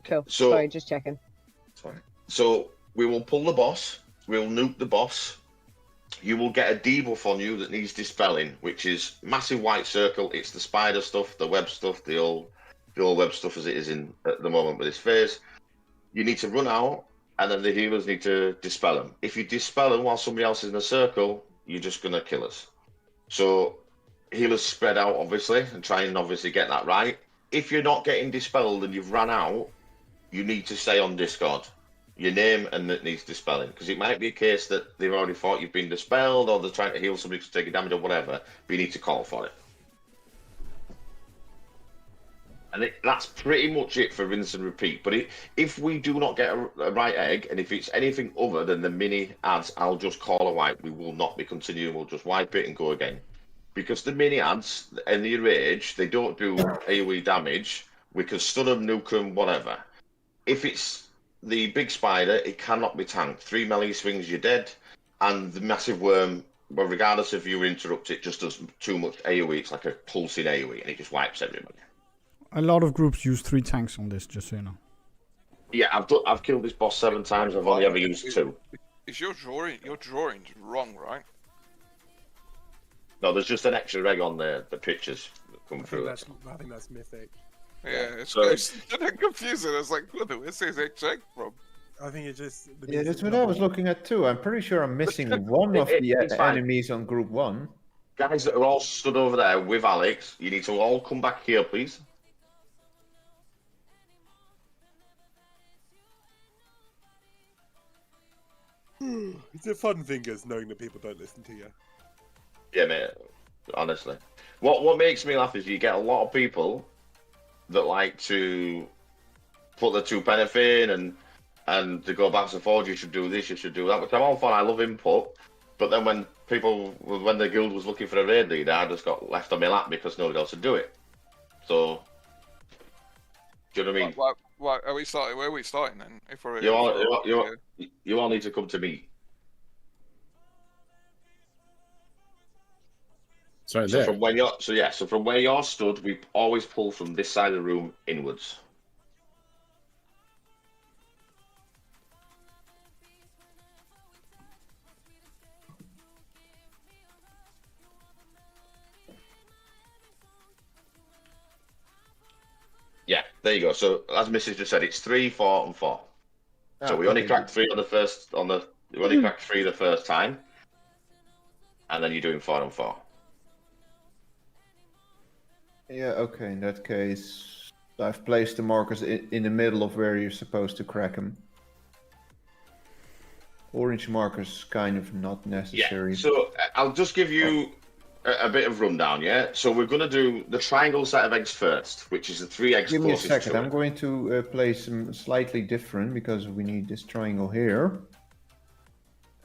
Cool. So, sorry, just checking. Sorry. So we will pull the boss, we'll nuke the boss. You will get a debuff on you that needs dispelling, which is massive white circle. It's the spider stuff, the web stuff, the old web stuff as it is in at the moment with this phase. You need to run out, and then the healers need to dispel them. If you dispel them while somebody else is in a circle, you're just going to kill us. So healers spread out, obviously, and try and obviously get that right. If you're not getting dispelled and you've run out, you need to stay on Discord. Your name and that needs dispelling. Because it might be a case that they've already thought you've been dispelled or they're trying to heal somebody to take a damage or whatever, but you need to call for it. And that's pretty much it for rinse and repeat. But if we do not get a right egg, and if it's anything other than the mini ads, I'll just call a wipe. We will not be continuing. We'll just wipe it and go again. Because the mini ads and the rage, they don't do AoE damage. We can stun them, nuke them, whatever. If it's the big spider, it cannot be tanked. 3 melee swings, you're dead. And the massive worm, well, regardless if you interrupt it, just does too much AoE. It's like a pulsing AoE, and it just wipes everybody. A lot of groups use 3 tanks on this, just so you know. Yeah, I've killed this boss 7 times. I've only ever used 2. Is your drawing's wrong, right? No, there's just an extra egg on the pictures that come through. I think that's mythic. Yeah, it's confusing. I was like, where's this egg from? I think it just... Yeah, that's what I was looking at too. I'm pretty sure I'm missing one of the enemies on group 1. Guys that are all stood over there with Alex, you need to all come back here, please. It's a fun thing, is knowing that people don't listen to you. Yeah, mate. Honestly, what makes me laugh is you get a lot of people that like to put the 2 penny in and to go back and forth. You should do this. You should do that. Which I'm all for. I love input, but then when the guild was looking for a raid leader, I just got left on my lap because nobody else would do it. So Do you know what I mean? What are we starting? Where are we starting then? If we're You all need to come to me. Sorry, So there. from where you're stood, we always pull from this side of the room inwards. Yeah, there you go. So as Mrs. just said, it's 3, 4, and 4. So we only cracked 3 on the first. We only cracked 3 the first time, and then you're doing 4 and 4. Yeah, okay, in that case, I've placed the markers in the middle of where you're supposed to crack them. Orange markers kind of not necessary. Yeah, so I'll just give you a bit of rundown, yeah? So we're going to do the triangle set of eggs first, which is the 3 eggs Give me a closest second, to I'm it. going to place them slightly different because we need this triangle here.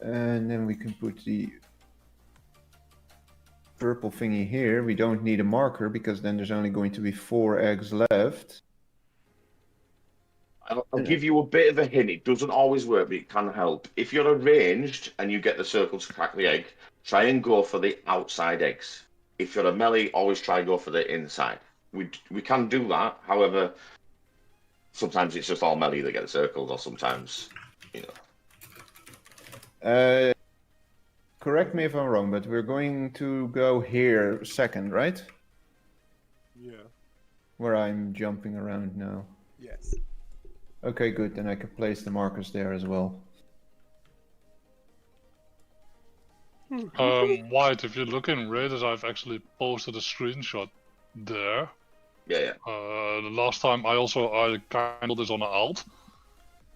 And then we can put the purple thingy here. We don't need a marker because then there's only going to be 4 eggs left. I'll give you a bit of a hint. It doesn't always work, but it can help. If you're arranged and you get the circle to crack the egg, try and go for the outside eggs. If you're a melee, always try and go for the inside. We can do that. However, sometimes it's just all melee that get the circles, or sometimes, you know. Correct me if I'm wrong, but we're going to go here second, right? Yeah. Where I'm jumping around now. Yes. Okay, good. Then I can place the markers there as well. White, if you look in Reddit, I've actually posted a screenshot there. Yeah. The last time I kind of this on an alt,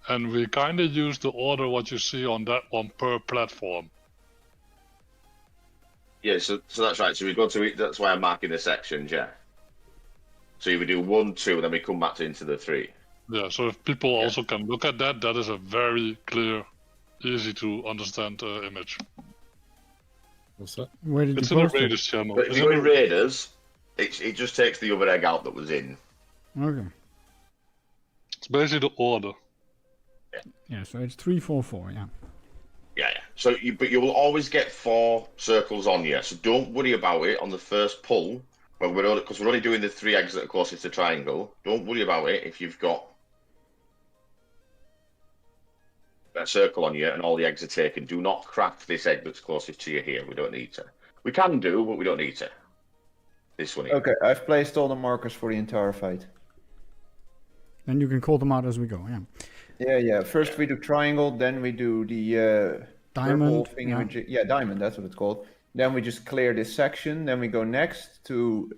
and we kind of used the order what you see on that one per platform. Yeah, so that's right. So we go to it. That's why I'm marking the sections. Yeah. So we do 1, 2, and then we come back into the 3. Yeah. So if people also can look at that, that is a very clear, easy to understand image. What's that? Where did it's you in the post it? Raiders channel. But if you go in Raiders, it just takes the other egg out that was in. Okay. It's basically the order. Yeah, so it's 3, 4, 4. Yeah. Yeah. So but you will always get 4 circles on you. So don't worry about it on the first pull. Because we're only doing the 3 eggs that are closest to triangle. Don't worry about it if you've got a circle on you and all the eggs are taken. Do not crack this egg that's closest to you here. We don't need to. We can do, but we don't need to. This one here. Okay, I've placed all the markers for the entire fight. Then you can call them out as we go. Yeah. Yeah. First we do triangle, then we do the diamond. Yeah, diamond. That's what it's called. Then we just clear this section. Then we go next to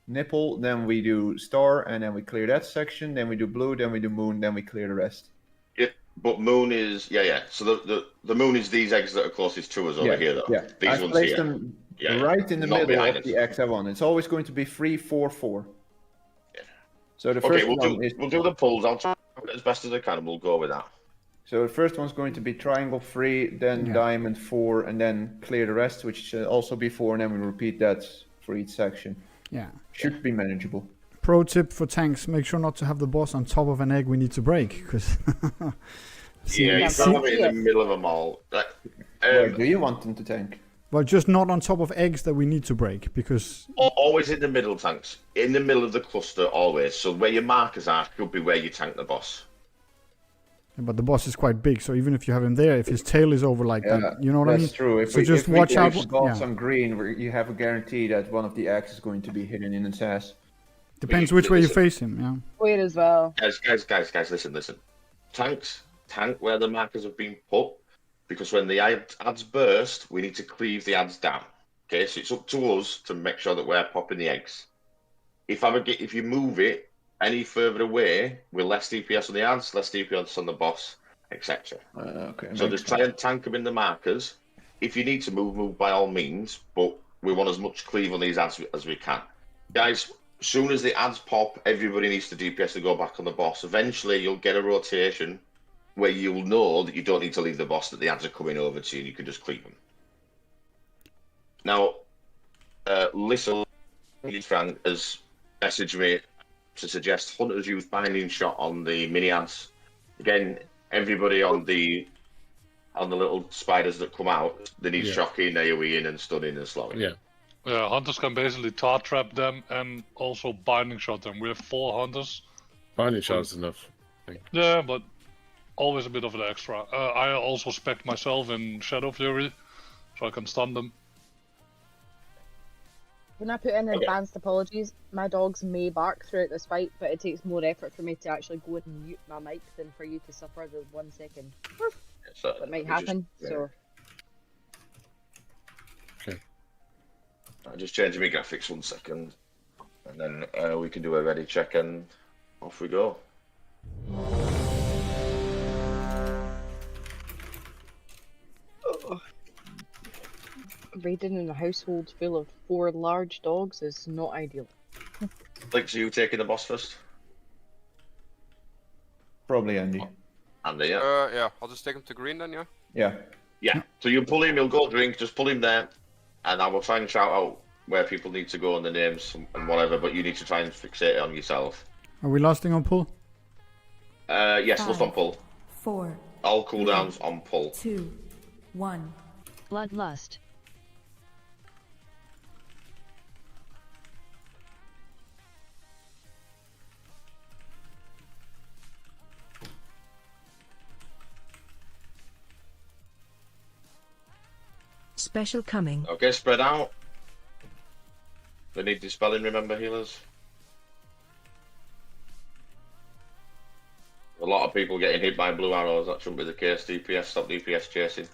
nipple. Then we do star, and then we clear that section. Then we do blue. Then we do moon. Then we clear the rest. Yeah, but moon is So the moon is these eggs that are closest to us over here, though. Yeah, These I've ones placed here. them right in the middle of the X I want. It's always going to be 3, 4, 4. Yeah. So the first one we'll do the pulls. I'll try as best as I can, and we'll go with that. So the first one's going to be triangle 3, then diamond 4, and then clear the rest, which should also be 4, and then we repeat that for each section. Yeah. Should be manageable. Pro tip for tanks: make sure not to have the boss on top of an egg we need to break, because. You can't have it in the middle of them all. Where do you want them to tank? Well, just not on top of eggs that we need to break, because. Always in the middle, tanks. In the middle of the cluster, always. So where your markers are should be where you tank the boss. But the boss is quite big, so even if you have him there, if his tail is over like that, you know what I mean? That's true. So just watch out. If we on green, where you have a guarantee that one of the eggs is going to be hidden in his ass. Depends which way you face him, yeah. Wait as well. Guys, listen. Tank where the markers have been put, because when the ads burst, we need to cleave the ads down. Okay, so it's up to us to make sure that we're popping the eggs. If you move it any further away, with less DPS on the ads, less DPS on the boss, etc. Okay. So just try and tank them in the markers. If you need to move by all means, but we want as much cleave on these ads as we can. Guys, as soon as the ads pop, everybody needs to DPS to go back on the boss. Eventually, you'll get a rotation where you'll know that you don't need to leave the boss, that the ads are coming over to you, and you can just cleave them. Now, listen, Frank has messaged me to suggest hunters use binding shot on the mini ants. Again, everybody on the little spiders that come out, they need shocking, AoEing, and stunning and slowing. Yeah, hunters can basically tar trap them and also binding shot them. We have 4 hunters. Binding shot is enough. Yeah, but always a bit of an extra. I also spec myself in Shadow Fury, so I can stun them. When I put in advanced apologies, my dogs may bark throughout this fight, but it takes more effort for me to actually go and mute my mic than for you to suffer the 1 second. That might happen, so... Okay. I'm just changing my graphics 1 second, and then we can do a ready check and off we go. Raiding in a household full of 4 large dogs is not ideal. Link, so you taking the boss first? Probably Andy. Andy, yeah. Yeah, I'll just take him to green then, yeah? Yeah. Yeah, so you pull him, he'll go drink, just pull him there, and I will try and shout out where people need to go and the names and whatever, but you need to try and fixate it on yourself. Are we lasting on pull? Yes, last on pull. 4. All cooldowns on pull. 2. 1. Bloodlust. Special coming. Okay, spread out. They need dispelling, remember, healers? A lot of people getting hit by blue arrows, that shouldn't be the case. DPS, stop DPS chasing.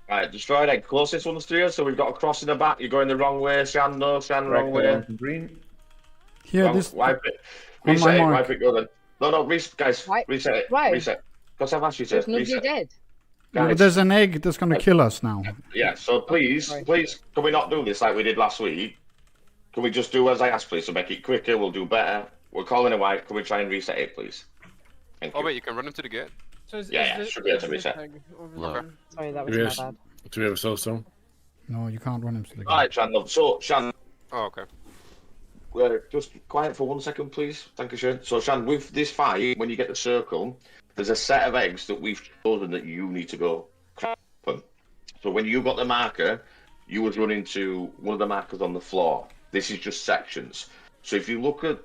Right, destroyed egg. Closest ones to you, so we've got a cross in the back. You're going the wrong way, Shan. No, Shan, wrong way. Green. Here, wrong, this... Wipe it. On Reset my it, mark. wipe it, go then. No, guys, reset it. Why? Reset. Because I've asked you to. There's nobody reset. dead. Yeah, but Guys. there's an egg that's gonna kill us now. Yeah, so please, can we not do this like we did last week? Can we just do as I asked, please, to make it quicker? We'll do better. We're calling a wipe. Can we try and reset it, please? Thank you. Wait, you can run into the gate? So Yeah, should be able to reset. Sorry, that was my bad. Do we have a soulstone? No, you can't run him to the All right, Shan. So, Shan, Oh, okay. just quiet for 1 second, please. Thank you, Shan. So, Shan, with this fight, when you get the circle, there's a set of eggs that we've chosen that you need to go crap on. So when you got the marker, you was running to one of the markers on the floor. This is just sections. So if you look at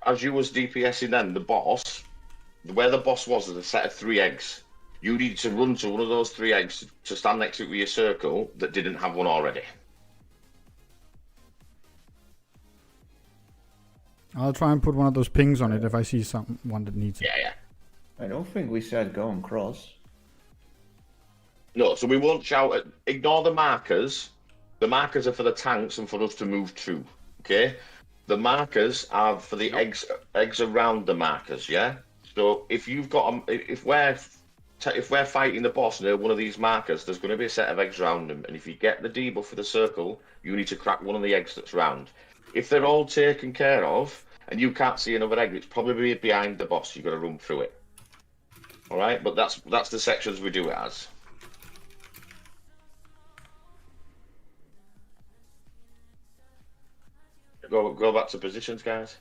as you was DPSing then, the boss, where the boss was, there's a set of 3 eggs. You need to run to one of those 3 eggs to stand next to it with your circle that didn't have one already. I'll try and put one of those pings on it if I see someone that needs it. Yeah. I don't think we said go and cross. No, so we won't shout at... Ignore the markers. The markers are for the tanks and for us to move to, okay? The markers are for the eggs around the markers, yeah? So if you've got... If we're fighting the boss near one of these markers, there's going to be a set of eggs around them, and if you get the debuff for the circle, you need to crack one of the eggs that's round. If they're all taken care of, and you can't see another egg, it's probably behind the boss. You've got to run through it. All right, but that's the sections we do it as. Go back to positions, guys.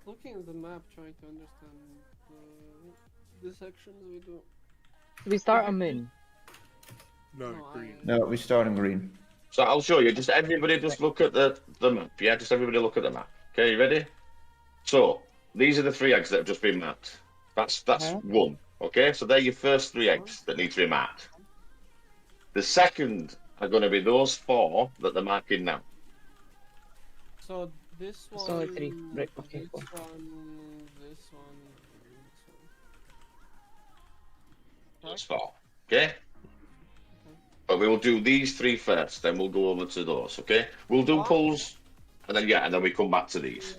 Looking at the map, trying to understand the sections we do. We start on moon. No, green. No, we start in green. So I'll show you. Just everybody, just look at the map. Yeah, just everybody look at the map. Okay, you ready? So these are the 3 eggs that have just been marked. That's one. Okay, so they're your first 3 eggs that need to be marked. The second are going to be those 4 that they're marking now. So this one. It's only 3. Right, okay, This cool. one. This one. Those 4. Okay. But we will do these 3 first, then we'll go over to those. Okay. We'll do pulls, and then we come back to these.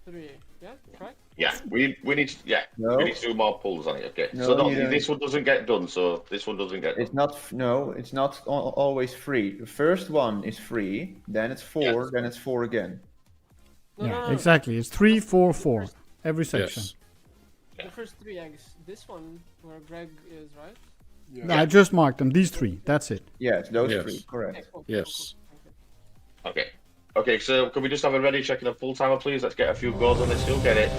3. Yeah, right? Yeah, we need to we need to do more pulls on it. Okay. No, So you don't. this one doesn't get done. So this one doesn't get done. It's not. No, it's not always free. The first one is free, then it's 4, then it's 4 again. Yeah, exactly. It's 3, 4, 4 every section. Yes. The first 3 eggs. This one where Greg is, right? Yeah. No, I just marked them. These 3. That's it. Yeah, it's those Yes. 3. Correct. Okay, cool, Yes. Okay. Okay, so can we just have a ready checking a full timer, please? Let's get a few goals on this. You'll get it.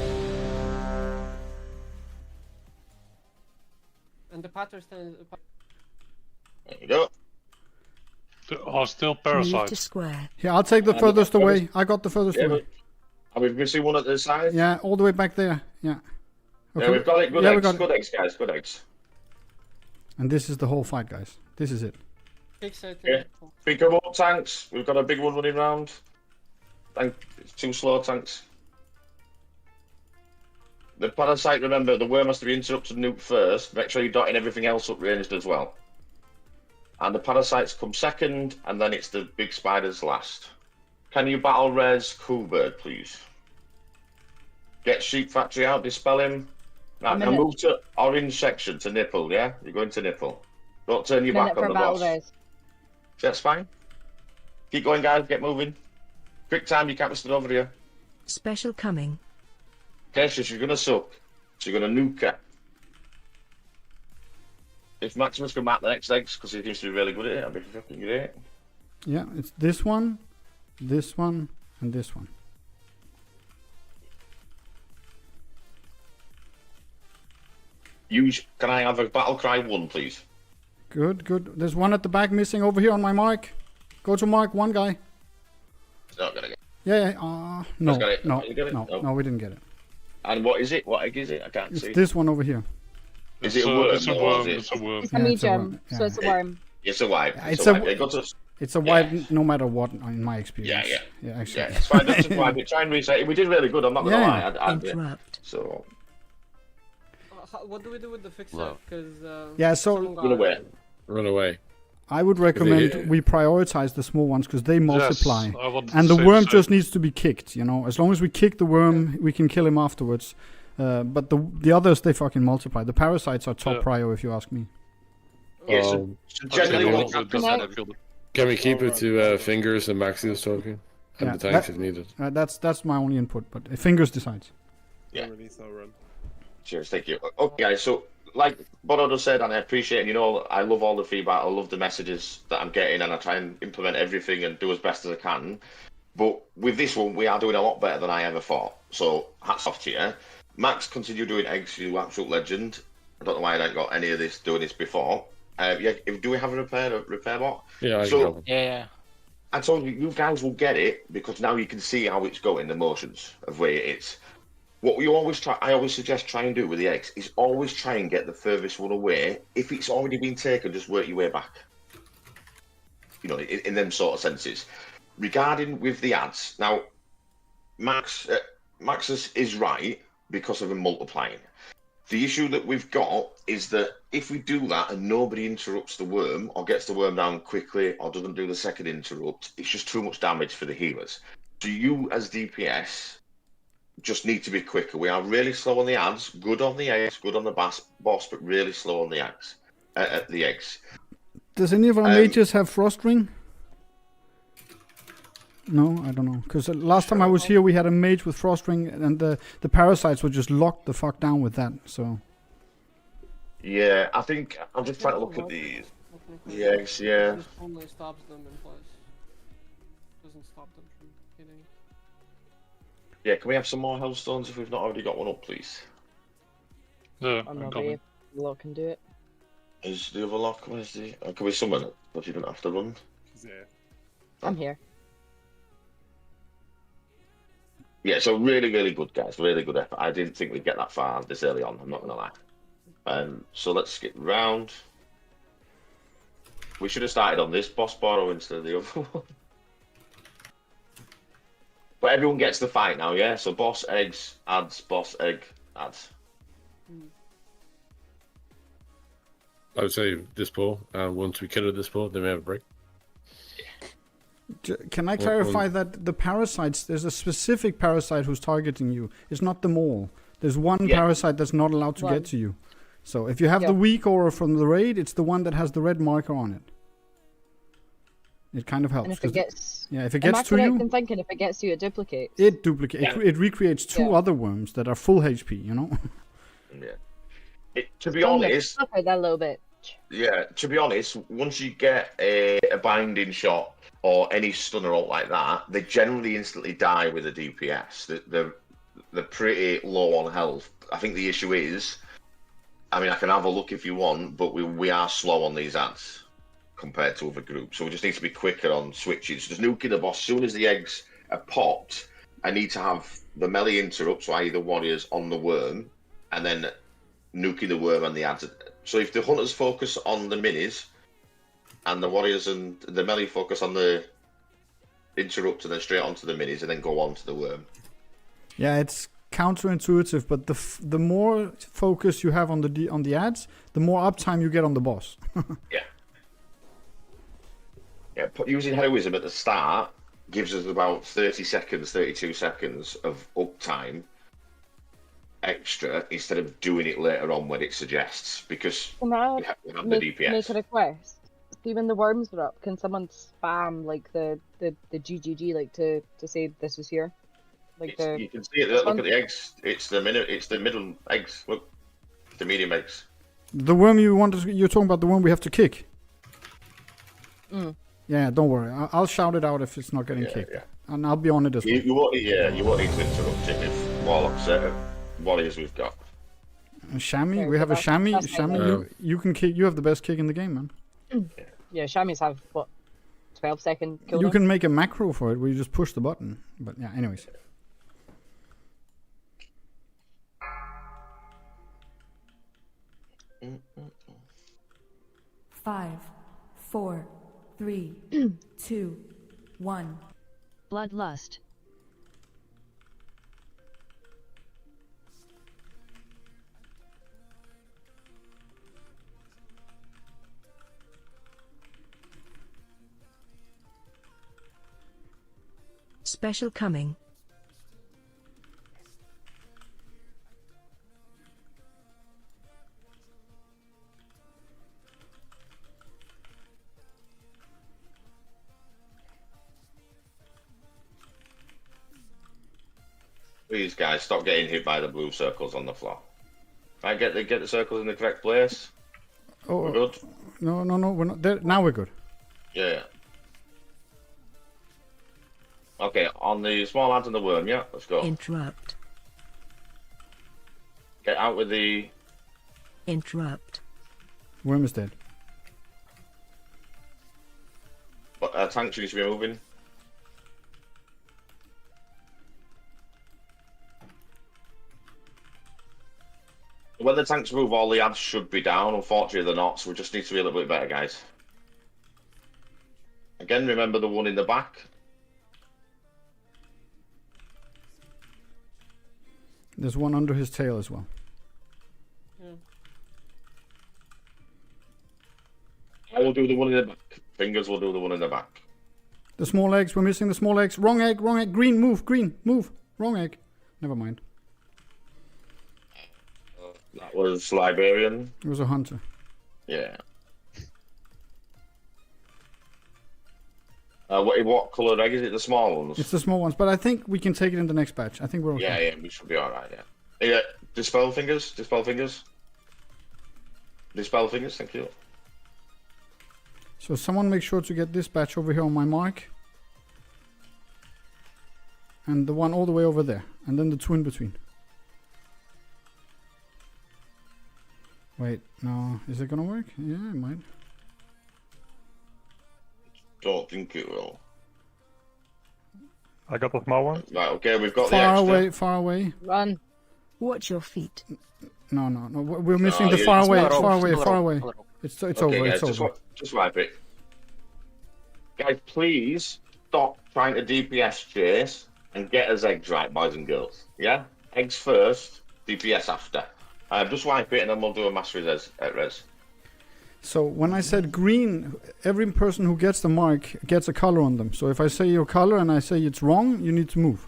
And the pattern stands. There you go. There are still Move to parasites. square. Here, I'll take the furthest away. I got the furthest Yeah, away. are we missing one at the side? Yeah, all the way back there. Yeah. Yeah, we've got it. Good Yeah, we eggs. got it. Good eggs, guys. Good eggs. And this is the whole fight, guys. This is it. Fix it. Yeah. Big remote tanks. We've got a big one running round. It's 2 slow tanks. The parasite, remember, the worm has to be interrupted and nuked first. Make sure you're dotting everything else up ranged as well. And the parasites come second, and then it's the big spiders last. Can you battle Res Coolbird, please? Get Sheep Factory out, dispel him. Now move to orange section, to nipple, yeah? You're going to nipple. Don't turn your back on the boss. That's fine. Keep going, guys, get moving. Quick time, you can't be stood over here. Special coming. Okay, so she's gonna suck. So you're gonna nuke her. If Maximus can map the next eggs, because he seems to be really good at it, I'll be fucking great. Yeah, it's this one, and this one. Can I have a battle cry 1, please? Good. There's one at the back missing over here on my mark. Go to mark 1 guy. It's not gonna get. Yeah. No, got it. no, You get it? no, we didn't get it. And what is it? What egg is it? I can't It's see. this one over here. Is it a worm? It's a worm. It's a worm. It's a medium, so it's a worm. It's a wipe. It's a wipe no matter what, in my experience. Yeah, actually. Yeah, it's fine. Just wipe it. Try and reset it. We did really good. I'm not gonna lie. Interrupt. So. What do we do with the fixer? Because Yeah, so Run away. I would recommend we prioritize the small ones because they multiply, I wanted to and the say worm the just needs to be kicked. You know, as long as we kick the worm, we can kill him afterwards. But the others, they fucking multiply. The parasites are top prio, if you ask me. Can we keep it to fingers and Maxius talking? And the tanks if needed. That's my only input, but fingers decides. Yeah. Cheers, thank you. Okay, guys, so like Bonodo said, and I appreciate it, you know, I love all the feedback, I love the messages that I'm getting, and I try and implement everything and do as best as I can. But with this one, we are doing a lot better than I ever thought. So hats off to you. Max, continue doing eggs, you absolute legend. I don't know why I don't got any of this doing this before. Do we have a repair bot? Yeah, Yeah. I told you guys will get it because now you can see how it's going, the motions of where it is. What I always suggest try and do with the eggs is always try and get the furthest one away. If it's already been taken, just work your way back. You know, in them sort of senses. Regarding with the ads, now, Maxus is right because of him multiplying. The issue that we've got is that if we do that and nobody interrupts the worm or gets the worm down quickly or doesn't do the second interrupt, it's just too much damage for the healers. So you as DPS just need to be quicker. We are really slow on the ads, good on the eggs, good on the boss, but really slow on the eggs. Does any of our mages have frost ring? No, I don't know. Because last time I was here, we had a mage with frost ring, and the parasites were just locked the fuck down with that. So. Yeah, I think I'm just trying to look at the eggs. Yeah. It only stops them in place. Doesn't stop them from hitting. Yeah, can we have some more hellstones if we've not already got one up, please? Yeah, I'm not there. Lock can do it. Is the other lock? Where's the? Can we summon it? But you don't have to run. Yeah. I'm here. Yeah, so really, really good, guys. Really good effort. I didn't think we'd get that far this early on. I'm not gonna lie. So let's skip round. We should have started on this boss borrow instead of the other one. But everyone gets the fight now, yeah? So boss, eggs, ads, boss, egg, ads. I would say this ball, and once we kill this ball, then we have a break. Can I clarify that the parasites, there's a specific parasite who's targeting you. It's not them all. There's one parasite that's not allowed to get to you. So if you have the weak aura from the raid, it's the one that has the red marker on it. It kind of helps. And if it gets... if it gets to you... I'm thinking if it gets to you, it duplicates. It duplicates. It recreates two other worms that are full HP, you know? Yeah. To be honest, that a little bit. Yeah, to be honest, once you get a binding shot or any stunner ult like that, they generally instantly die with a DPS. They're pretty low on health. I think the issue is, I mean, I can have a look if you want, but we are slow on these ads compared to other groups. So we just need to be quicker on switches. Just nuking the boss. As soon as the eggs are popped, I need to have the melee interrupts, so i.e. the warriors on the worm, and then nuking the worm and the ads. So if the hunters focus on the minis, and the warriors and the melee focus on the interrupt, and then straight onto the minis, and then go on to the worm. Yeah, it's counterintuitive, but the more focus you have on the ads, the more uptime you get on the boss. Yeah, using heroism at the start gives us about 30 seconds, 32 seconds of uptime extra instead of doing it later on when it suggests, because Can I we have the make DPS. a request? See, when the worms are up, can someone spam like the GGG like to say this was here? Like You can see it. Look at the eggs. It's the middle eggs. Look, the medium eggs. The worm you're talking about the worm we have to kick. Mm. Yeah, don't worry. I'll shout it out if it's not getting kicked, and I'll be on it as well. You won't need to interrupt it with warlocks. Warriors we've got. Shammy, we have a Shammy. Shammy, you can kick. You have the best kick in the game, man. Yeah, Shammies have what, 12-second cooldown? You can make a macro for it where you just push the button. But yeah, anyways. Five, 4, 3, 2, 1. Bloodlust. Special coming. Please, guys, stop getting hit by the blue circles on the floor. I get the circles in the correct place. Oh, we're good. No, we're not there. Now we're good. Yeah. Okay, on the small ads and the worm, yeah, let's go. Interrupt. Get out with the... Interrupt. Worm is dead. But tanks need to be moving. When the tanks move, all the ads should be down. Unfortunately, they're not, so we just need to be a little bit better, guys. Again, remember the one in the back. There's one under his tail as well. I will do the one in the back. Fingers will do the one in the back. The small eggs, we're missing the small eggs. Wrong egg, wrong egg. Green, move, Wrong egg. Never mind. That was Liberian. It was a hunter. Yeah. What colour egg is it? The small ones? It's the small ones, but I think we can take it in the next batch. I think we're okay. Yeah, we should be alright, yeah. Yeah, dispel fingers, thank you. So someone make sure to get this batch over here on my mark. And the one all the way over there. And then the two in between. Wait, no. Is it gonna work? Yeah, it might. Don't think it will. I got the small one. Right, okay, we've got far the extra. away, far away. Run. Watch your feet. No. We're missing the far away, far away. It's Okay, over, guys, it's over. Just wipe it. Guys, please stop trying to DPS chase and get us eggs right, boys and girls. Yeah? Eggs first, DPS after. Just wipe it and then we'll do a mass res. So when I said green, every person who gets the mark gets a color on them. So if I say your color and I say it's wrong, you need to move.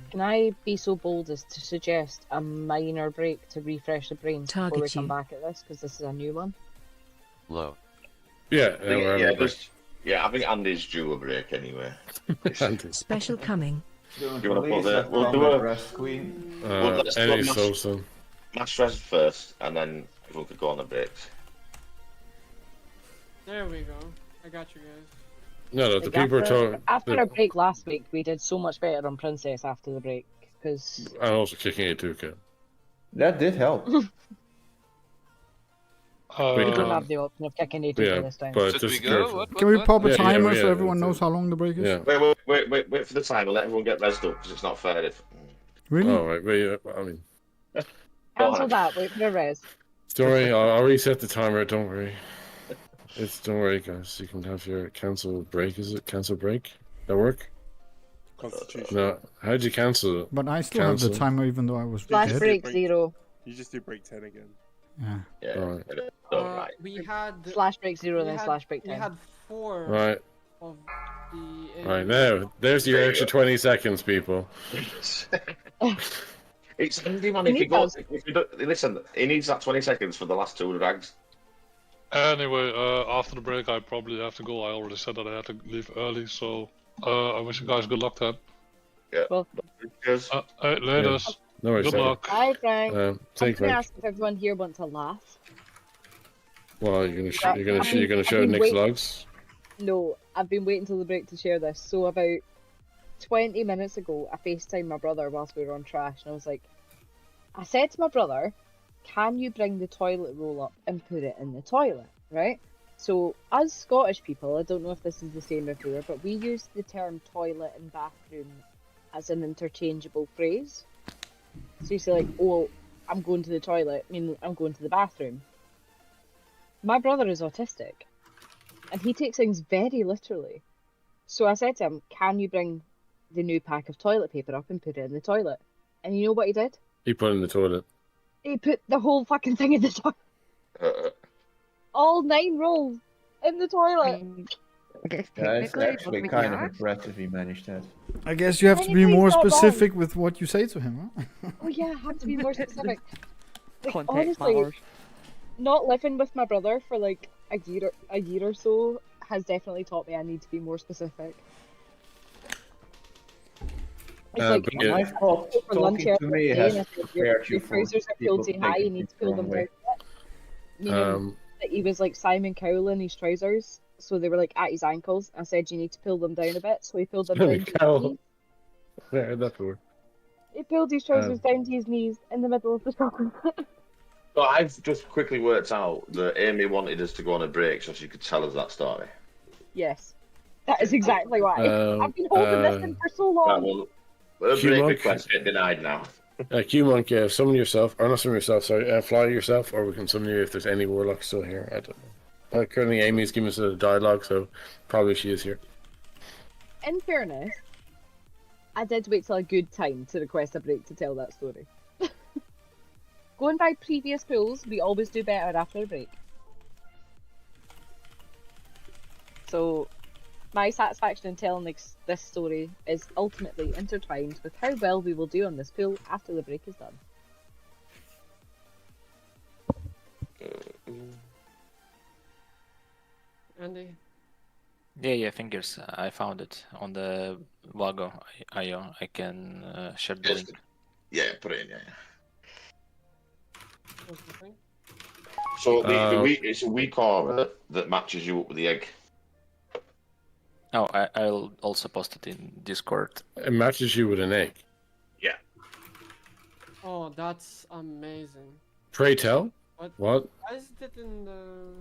Can I be so bold as to suggest a minor break to refresh the brain before we come back at this? Because this is a new one. Low. Yeah, I think Andy's due a break anyway. Special coming. Doing You wanna police, put let's we'll do combat a rest queen. let's do Any a social. mass res first, and then everyone could go on the breaks. There we go. I got you guys. No, the people are talking. After our break last week, we did so much better on Princess after the break because I'm also kicking it too, Ken. That did help. we don't have the option of kicking A2 this time. But Should just we go? careful. What? Can we pop a Yeah, timer yeah, so everyone knows how long the break is? Yeah. Wait for the timer. Let everyone get rezzed up because it's not fair if. Really? Oh, right. Wait, I mean, Cancel that. Wait for the res. don't worry. I'll reset the timer. Don't worry. Don't worry, guys. You can have your cancel break. Is it cancel break? That work? Constitution. No. How'd you cancel it? But I still have the timer even though I was Flash dead. break 0. You just do break 10 again. Yeah. Alright. We had slash break 0 then had- slash break 10. We had 4 Right. of the. Right now, there's your extra 20 seconds, people. It's handy, man. If you don't, listen, he needs that 20 seconds for the last 2 drags. Anyway, after the break, I probably have to go. I already said that I had to leave early, so I wish you guys good luck then. Yeah. Well, later. Yeah. No worries. Good luck. Hi, Frank. I'm Thank going to you. ask if everyone here wants a laugh. Well, you're gonna show Nick's logs. No, I've been waiting till the break to share this. So about 20 minutes ago, I FaceTimed my brother whilst we were on trash, and I said to my brother, can you bring the toilet roll up and put it in the toilet, right? So, as Scottish people, I don't know if this is the same everywhere, but we use the term toilet and bathroom as an interchangeable phrase. So you say like, oh, I'm going to the toilet, I mean, I'm going to the bathroom. My brother is autistic, and he takes things very literally. So I said to him, can you bring the new pack of toilet paper up and put it in the toilet? And you know what he did? He put it in the toilet. He put the whole fucking thing in the toilet. All 9 rolls in the toilet. Yeah, it's actually kind of impressive he managed that. I guess you have to be more specific with what you say to him, huh? Oh yeah, I have to be more specific. Like, Context honestly, matters. not living with my brother for like a year or so has definitely taught me I need to be more specific. It's like I thought for lunch talking to me has your prepared you for trousers are people pulled too high, you need to pull them down a bit. Meaning that he was like Simon Cowell in his trousers, so they were like at his ankles. I said you need to pull them down a bit, so he pulled them down to his knees. Yeah, that's weird. He pulled his trousers down to his knees in the middle of the shopping. So I've just quickly worked out that Amy wanted us to go on a break so she could tell us that story. Yes, that is exactly why. I've been holding this in for so long. Her break request get denied now. Q-Monk, summon yourself, or not summon yourself, sorry, fly yourself, or we can summon you if there's any warlocks still here. I don't know. Currently Amy's giving us a dialogue, so probably she is here. In fairness, I did wait till a good time to request a break to tell that story. Going by previous rules, we always do better after a break. So, my satisfaction in telling this story is ultimately intertwined with how well we will do on this pool after the break is done. Andy? Yeah, fingers. I found it on the Vago.io. I can share the link. Yeah, put it in, yeah. So it's a weak aura that matches you up with the egg. Oh, I'll also post it in Discord. It matches you with an egg. Yeah. Oh, that's amazing. Pray tell? What? Why is it in the...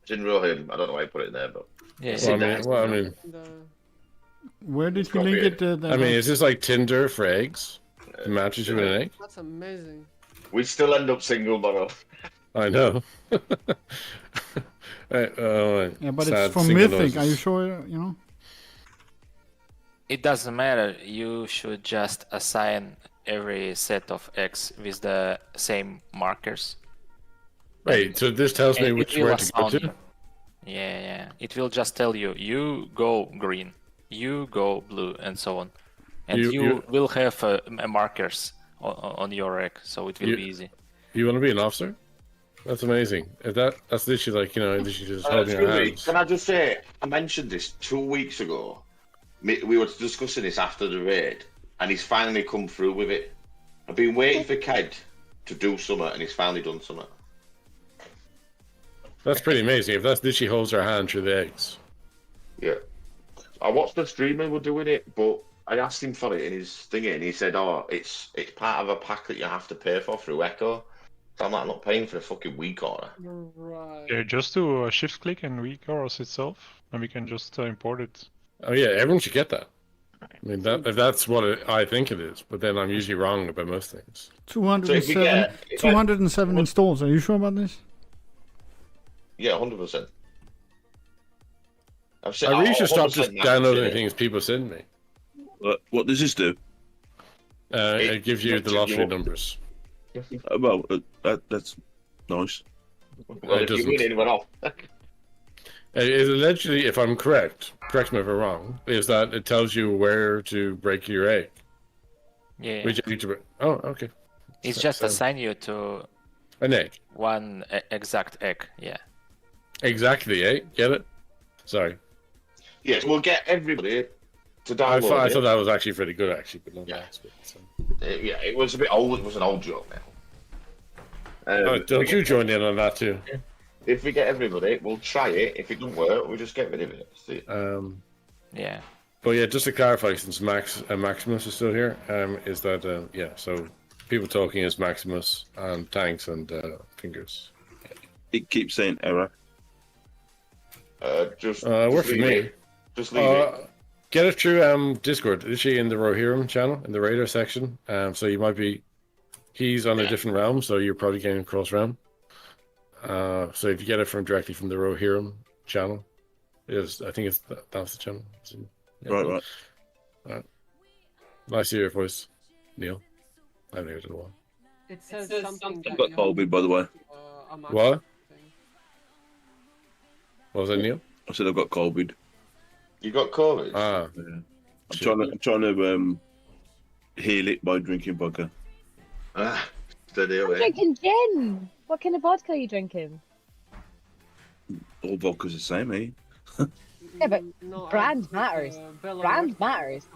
It's in Rohim. I don't know why I put it in there, but... Yeah, I mean... Where did you link it? I mean, is this like Tinder for eggs? It matches you with an egg? That's amazing. We still end up single, Bono. I know. Yeah, but it's from Mythic. Are you sure? You know. It doesn't matter. You should just assign every set of eggs with the same markers. Wait, so this tells me which way to go to? Yeah. It will just tell you, you go green, you go blue, and so on. And you will have markers on your egg, so it will be easy. You want to be an officer? That's amazing. That's literally like, literally just holding your hands. Can I just say, I mentioned this 2 weeks ago, we were discussing this after the raid, and he's finally come through with it. I've been waiting for Ked to do something, and he's finally done something. That's pretty amazing. If that's literally holds her hand through the eggs. Yeah. I watched the streamer were doing it, but I asked him for it in his thingy, and he said, "Oh, it's part of a pack that you have to pay for through Echo." So I'm like, I'm not paying for a fucking week order. Right. Yeah, just do a shift click in WeCars itself, and we can just import it. Oh yeah, everyone should get that. I mean, if that's what I think it is, but then I'm usually wrong about most things. 207 installs. Are you sure about this? Yeah, 100%. I really should stop just downloading things people send me. What does this do? It gives you the lottery numbers. That's nice. Well, if you win anyone off. It allegedly, if I'm correct me if I'm wrong, is that it tells you where to break your egg. Yeah. Which egg to break. Oh, okay. It's just assign you to an egg. One exact egg, yeah. Exactly, eh? Get it? Sorry. Yes, we'll get everybody to download I thought that was actually pretty good, actually, but not that. Yeah, it was a bit old. It was an old joke now. Don't you join in on that too? If we get everybody, we'll try it. If it doesn't work, we'll just get rid of it. See? Yeah. But yeah, just to clarify, since Maximus is still here, is that so people talking is Maximus and Tanks and Fingers. It keeps saying error. Just work for me. Just leave it. Get it through Discord. Literally in the Rohirrim channel, in the radar section. So you might be. He's on a different realm, so you're probably getting cross realm. So if you get it directly from the Rohirrim channel, I think that's the channel. So, Right. Nice to hear your voice, Neil. I haven't heard it in a while. It says something. I've got COVID, by the way. What? What was that, Neil? I said I've got COVID. You got COVID? Ah. Yeah. I'm trying to heal it by drinking vodka. I'm drinking gin. What kind of vodka are you drinking? All vodka's the same, eh? Yeah, but brand matters. Brand matters.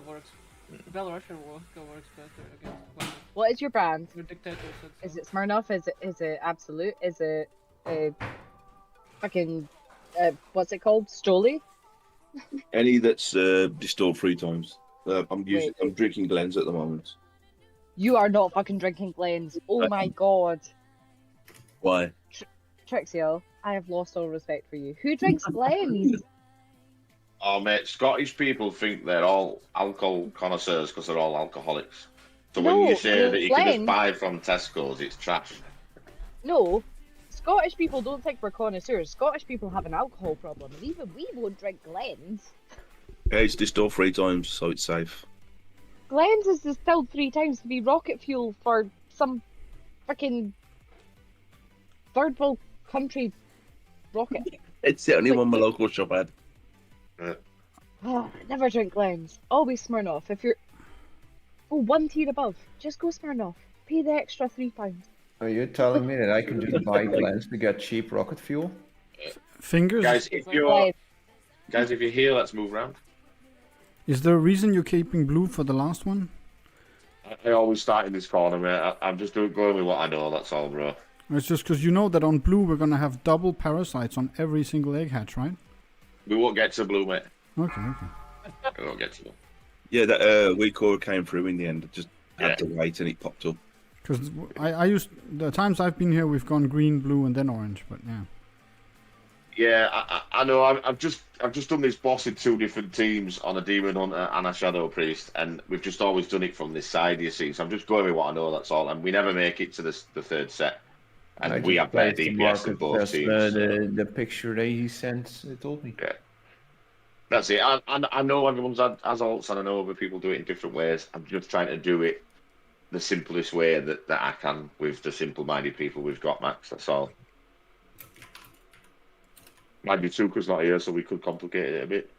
Belarusian vodka works better against. What is your brand? Your dictator said so. Is it Smirnoff? Is it Absolute? Is it fucking what's it called? Stoli? Any that's distilled 3 times. I'm drinking Glens at the moment. You are not fucking drinking Glens. Oh my god. Why? Trixie, I have lost all respect for you. Who drinks Glens? Oh mate, Scottish people think they're all alcohol connoisseurs because they're all alcoholics. So when you say that you can just buy from Tesco's, it's trash. No, Scottish people don't think we're connoisseurs. Scottish people have an alcohol problem, and even we won't drink Glens. Yeah, it's distilled 3 times, so it's safe. Glens is distilled 3 times to be rocket fuel for some fucking third world country rocket. It's the only one my local shop had. Oh, never drink Glens. Always Smirnoff. If you're 1 tier above, just go Smirnoff. Pay the extra £3. Are you telling me that I can just buy Glens to get cheap rocket fuel? Fingers? Guys, if you're here, let's move around. Is there a reason you're keeping blue for the last one? I always start in this corner, mate. I'm just going with what I know, that's all, bro. It's just because you know that on blue we're going to have double parasites on every single egg hatch, right? We won't get to blue, mate. Okay. We won't get to blue. Yeah, that weak core came through in the end. Just had to wait and it popped up. Because I used the times I've been here, we've gone green, blue, and then orange. But yeah. Yeah, I know. I've just done this boss in 2 different teams on a demon hunter and a shadow priest, and we've just always done it from this side. You see, so I'm just going with what I know. That's all, and we never make it to the 3rd set, and we have better DPS in both teams. The picture that he sent told me. Yeah. That's it. I know everyone's has alts, and I know other people do it in different ways. I'm just trying to do it the simplest way that I can with the simple-minded people we've got, Max. That's all. Might be Tuka's not here, so we could complicate it a bit.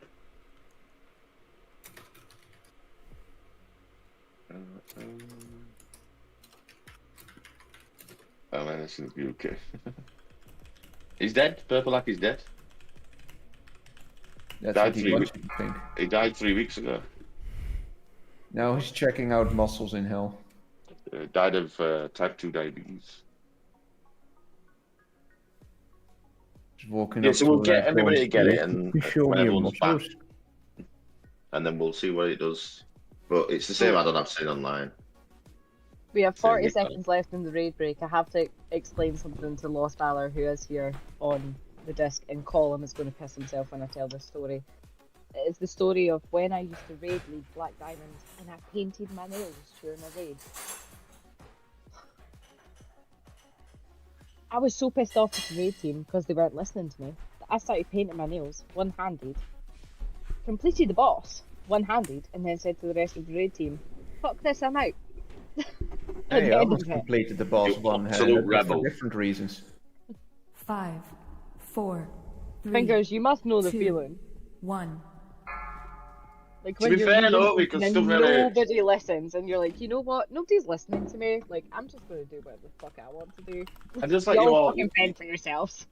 Oh man, this is okay. He's dead. Purple Lack is dead. That's Died what he 3 wants weeks. you to think. He died 3 weeks ago. Now he's checking out muscles in hell. Died of type 2 diabetes. Just walking Yeah, up so to we'll a get lad everybody to going, get it, and "You show when me your everyone's back, muscles." and then we'll see what it does. But it's the same add-on I've seen online. We have So 40 we can- seconds left in the raid break. I have to explain something to Lost Valor, who is here on the disc, and Colin is going to piss himself when I tell this story. It is the story of when I used to raid League Black Diamond, and I painted my nails during a raid. I was so pissed off with the raid team because they weren't listening to me that I started painting my nails one-handed, completed the boss one-handed, and then said to the rest of the raid team, "Fuck this, I'm out." Hey, I almost completed the boss You one-handed, absolute but rebel. for different reasons. 5, 4, 3, Fingers, you must know the 2, feeling. 1. Like To when be you're fair, reading though, we something can and still really- nobody listens, and you're like, you know what? Nobody's listening to me. Like, I'm just gonna do whatever the fuck I want to do. And just like you Y'all all, fucking fend for yourselves.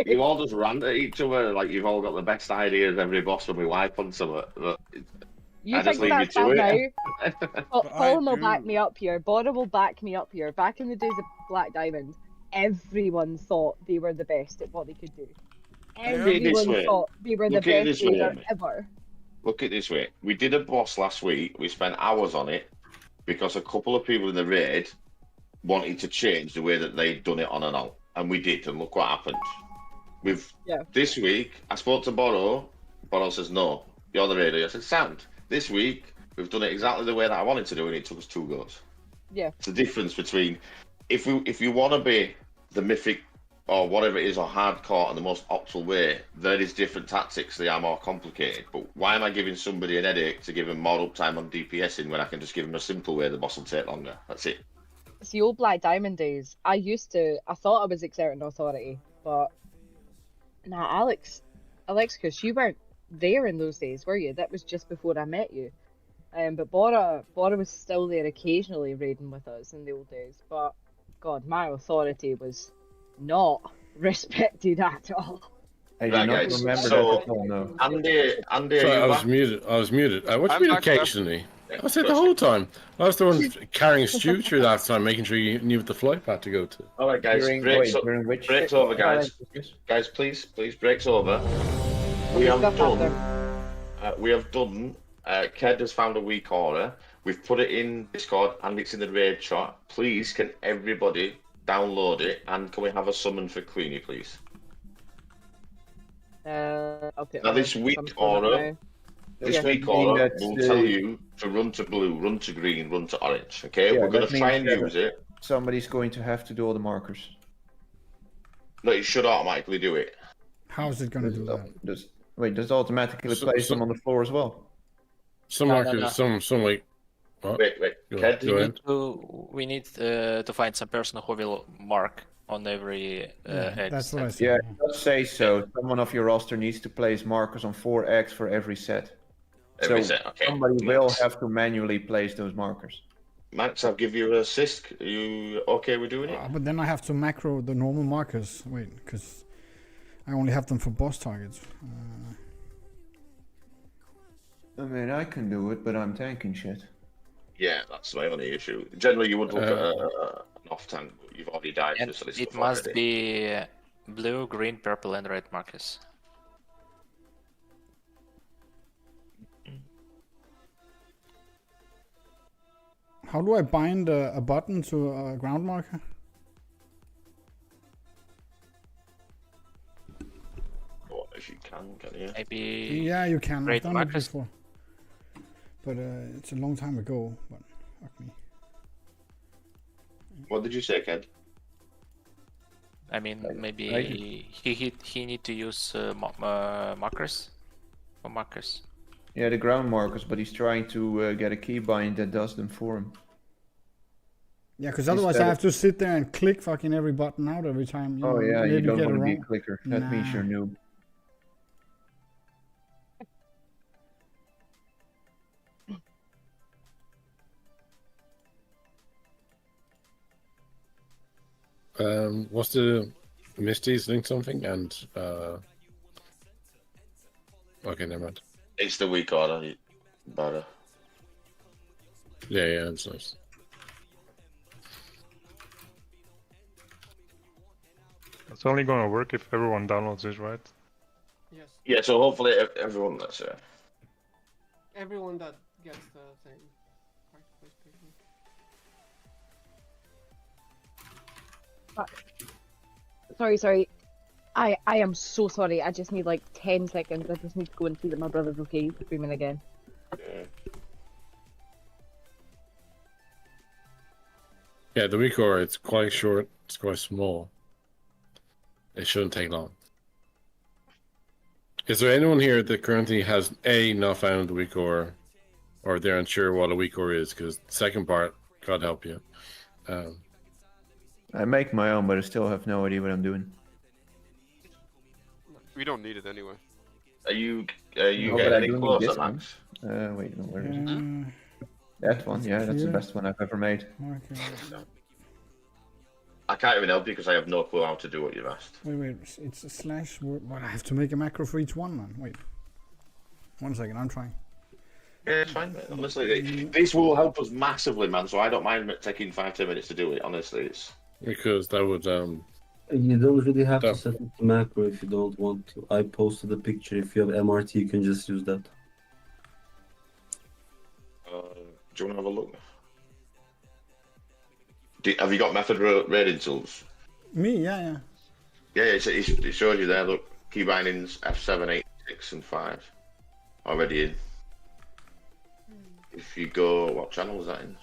you all just rant at each other, like you've all got the best ideas every boss when we wipe on something. But You I just think leave you that's to bad it. now? Colin will back me up here. Bora will back me up here. Back in the days of Black Diamond, everyone thought they were the best at what they could do. Look at it this Everyone way. thought they were the Look at it best this way, raider Amy. ever. Look at it this way. We did a boss last week. We spent hours on it because a couple of people in the raid wanted to change the way that they'd done it on and out. And we did, and look what happened. This week, I spoke to Boro. Boro says, "No, you're the raider." I said, "Sound." This week, we've done it exactly the way that I wanted to do, and it took us 2 goes. Yeah. It's the difference between if you want to be the mythic or whatever it is, or hardcore in the most optimal way, there is different tactics. They are more complicated. But why am I giving somebody an headache to give them more uptime on DPSing when I can just give them a simple way the boss will take longer? That's it. It's the old Black Diamond days. I thought I was exerting authority, but nah, Alex, because you weren't there in those days, were you? That was just before I met you. But Bora was still there occasionally raiding with us in the old days. But God, my authority was not respected at all. I do Right, not guys. remember So, that at all, no. Andy, Sorry, are I you was back? muted. I was muted. What do I'm you mean back, sir. occasionally? I said the whole time. I was the one carrying Stu through that time, making sure you knew what the flight path to go to. All right, guys. During which breaks over, guys. Guys, please, breaks over. We have done. We have done. Ked has found a weak order. We've put it in Discord and it's in the raid chat. Please, can everybody download it, and can we have a summon for Queenie, please? I'll put Now, this weak order. This week order will tell you to run to blue, run to green, run to orange. Okay, Yeah, we're going that to try means and that use it. Somebody's going to have to do all the markers. No, it should automatically do it. How is it going to do that? Does it automatically place them on the floor as well? Some No, markers, no. some like. What? Wait, Go Ked? ahead. We need to find some person who will mark on every egg. That's what I said. Yeah, it does say so. Someone of your roster needs to place markers on 4 eggs for every set. Every so set, okay. somebody will Max. have to manually place those markers. Max, I'll give you a assist. Are you okay with doing it? But then I have to macro the normal markers. Wait, because I only have them for boss targets. I mean, I can do it, but I'm tanking shit. Yeah, that's my only issue. Generally, you would look at an off tank, but you've already died And to this it stuff must already. be blue, green, purple, and red markers. How do I bind a button to a ground marker? Oh, if you can you? Maybe. Yeah, you can. I've red done markers. it before. But it's a long time ago. But fuck me. What did you say, Ked? I mean, maybe he need to use markers. Or markers. Yeah, the ground markers, but he's trying to get a keybind that does them for him. Yeah, because otherwise I have to sit there and click fucking every button out every time. Oh yeah, you don't want to be a wrong. clicker. That means you're noob. Was the Misty's link something? And Okay, never mind. It's the weak order, Barda. Yeah, that's nice. It's only gonna work if everyone downloads this, right? Yes. Yeah, so hopefully everyone that's Everyone that gets the thing. Sorry. I am so sorry. I just need like 10 seconds. I just need to go and see that my brother's okay. He's screaming again. Yeah, the weak aura, it's quite short, it's quite small. It shouldn't take long. Is there anyone here that currently has not found the weak aura, or they're unsure what a weak aura is? Because the second part, God help you. I make my own, but I still have no idea what I'm doing. We don't need it anyway. Are you No, getting but I any do need closer, this Max? one. Wait, no, where is it? That one, yeah, that's the best one I've ever made. Okay. I can't even help you because I have no clue how to do what you've asked. Wait, it's a slash word. But I have to make a macro for each one, man. Wait. 1 second, I'm trying. Yeah, it's fine, mate. Honestly, this will help us massively, man. So I don't mind taking 5-10 minutes to do it. Honestly, it's because that would You don't really have to set up the macro if you don't want to. I posted a picture. If you have MRT, you can just use that. Do you want to have a look? Have you got method rating tools? Me, yeah. Yeah, it shows you there. Look, key bindings F7, 8, 6, and 5 already in. If you go, what channel is that in?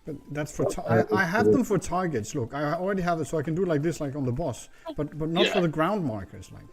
But that's for I have them for targets. Look, I already have it, so I can do like this, like on the boss. But not for the ground markers, like.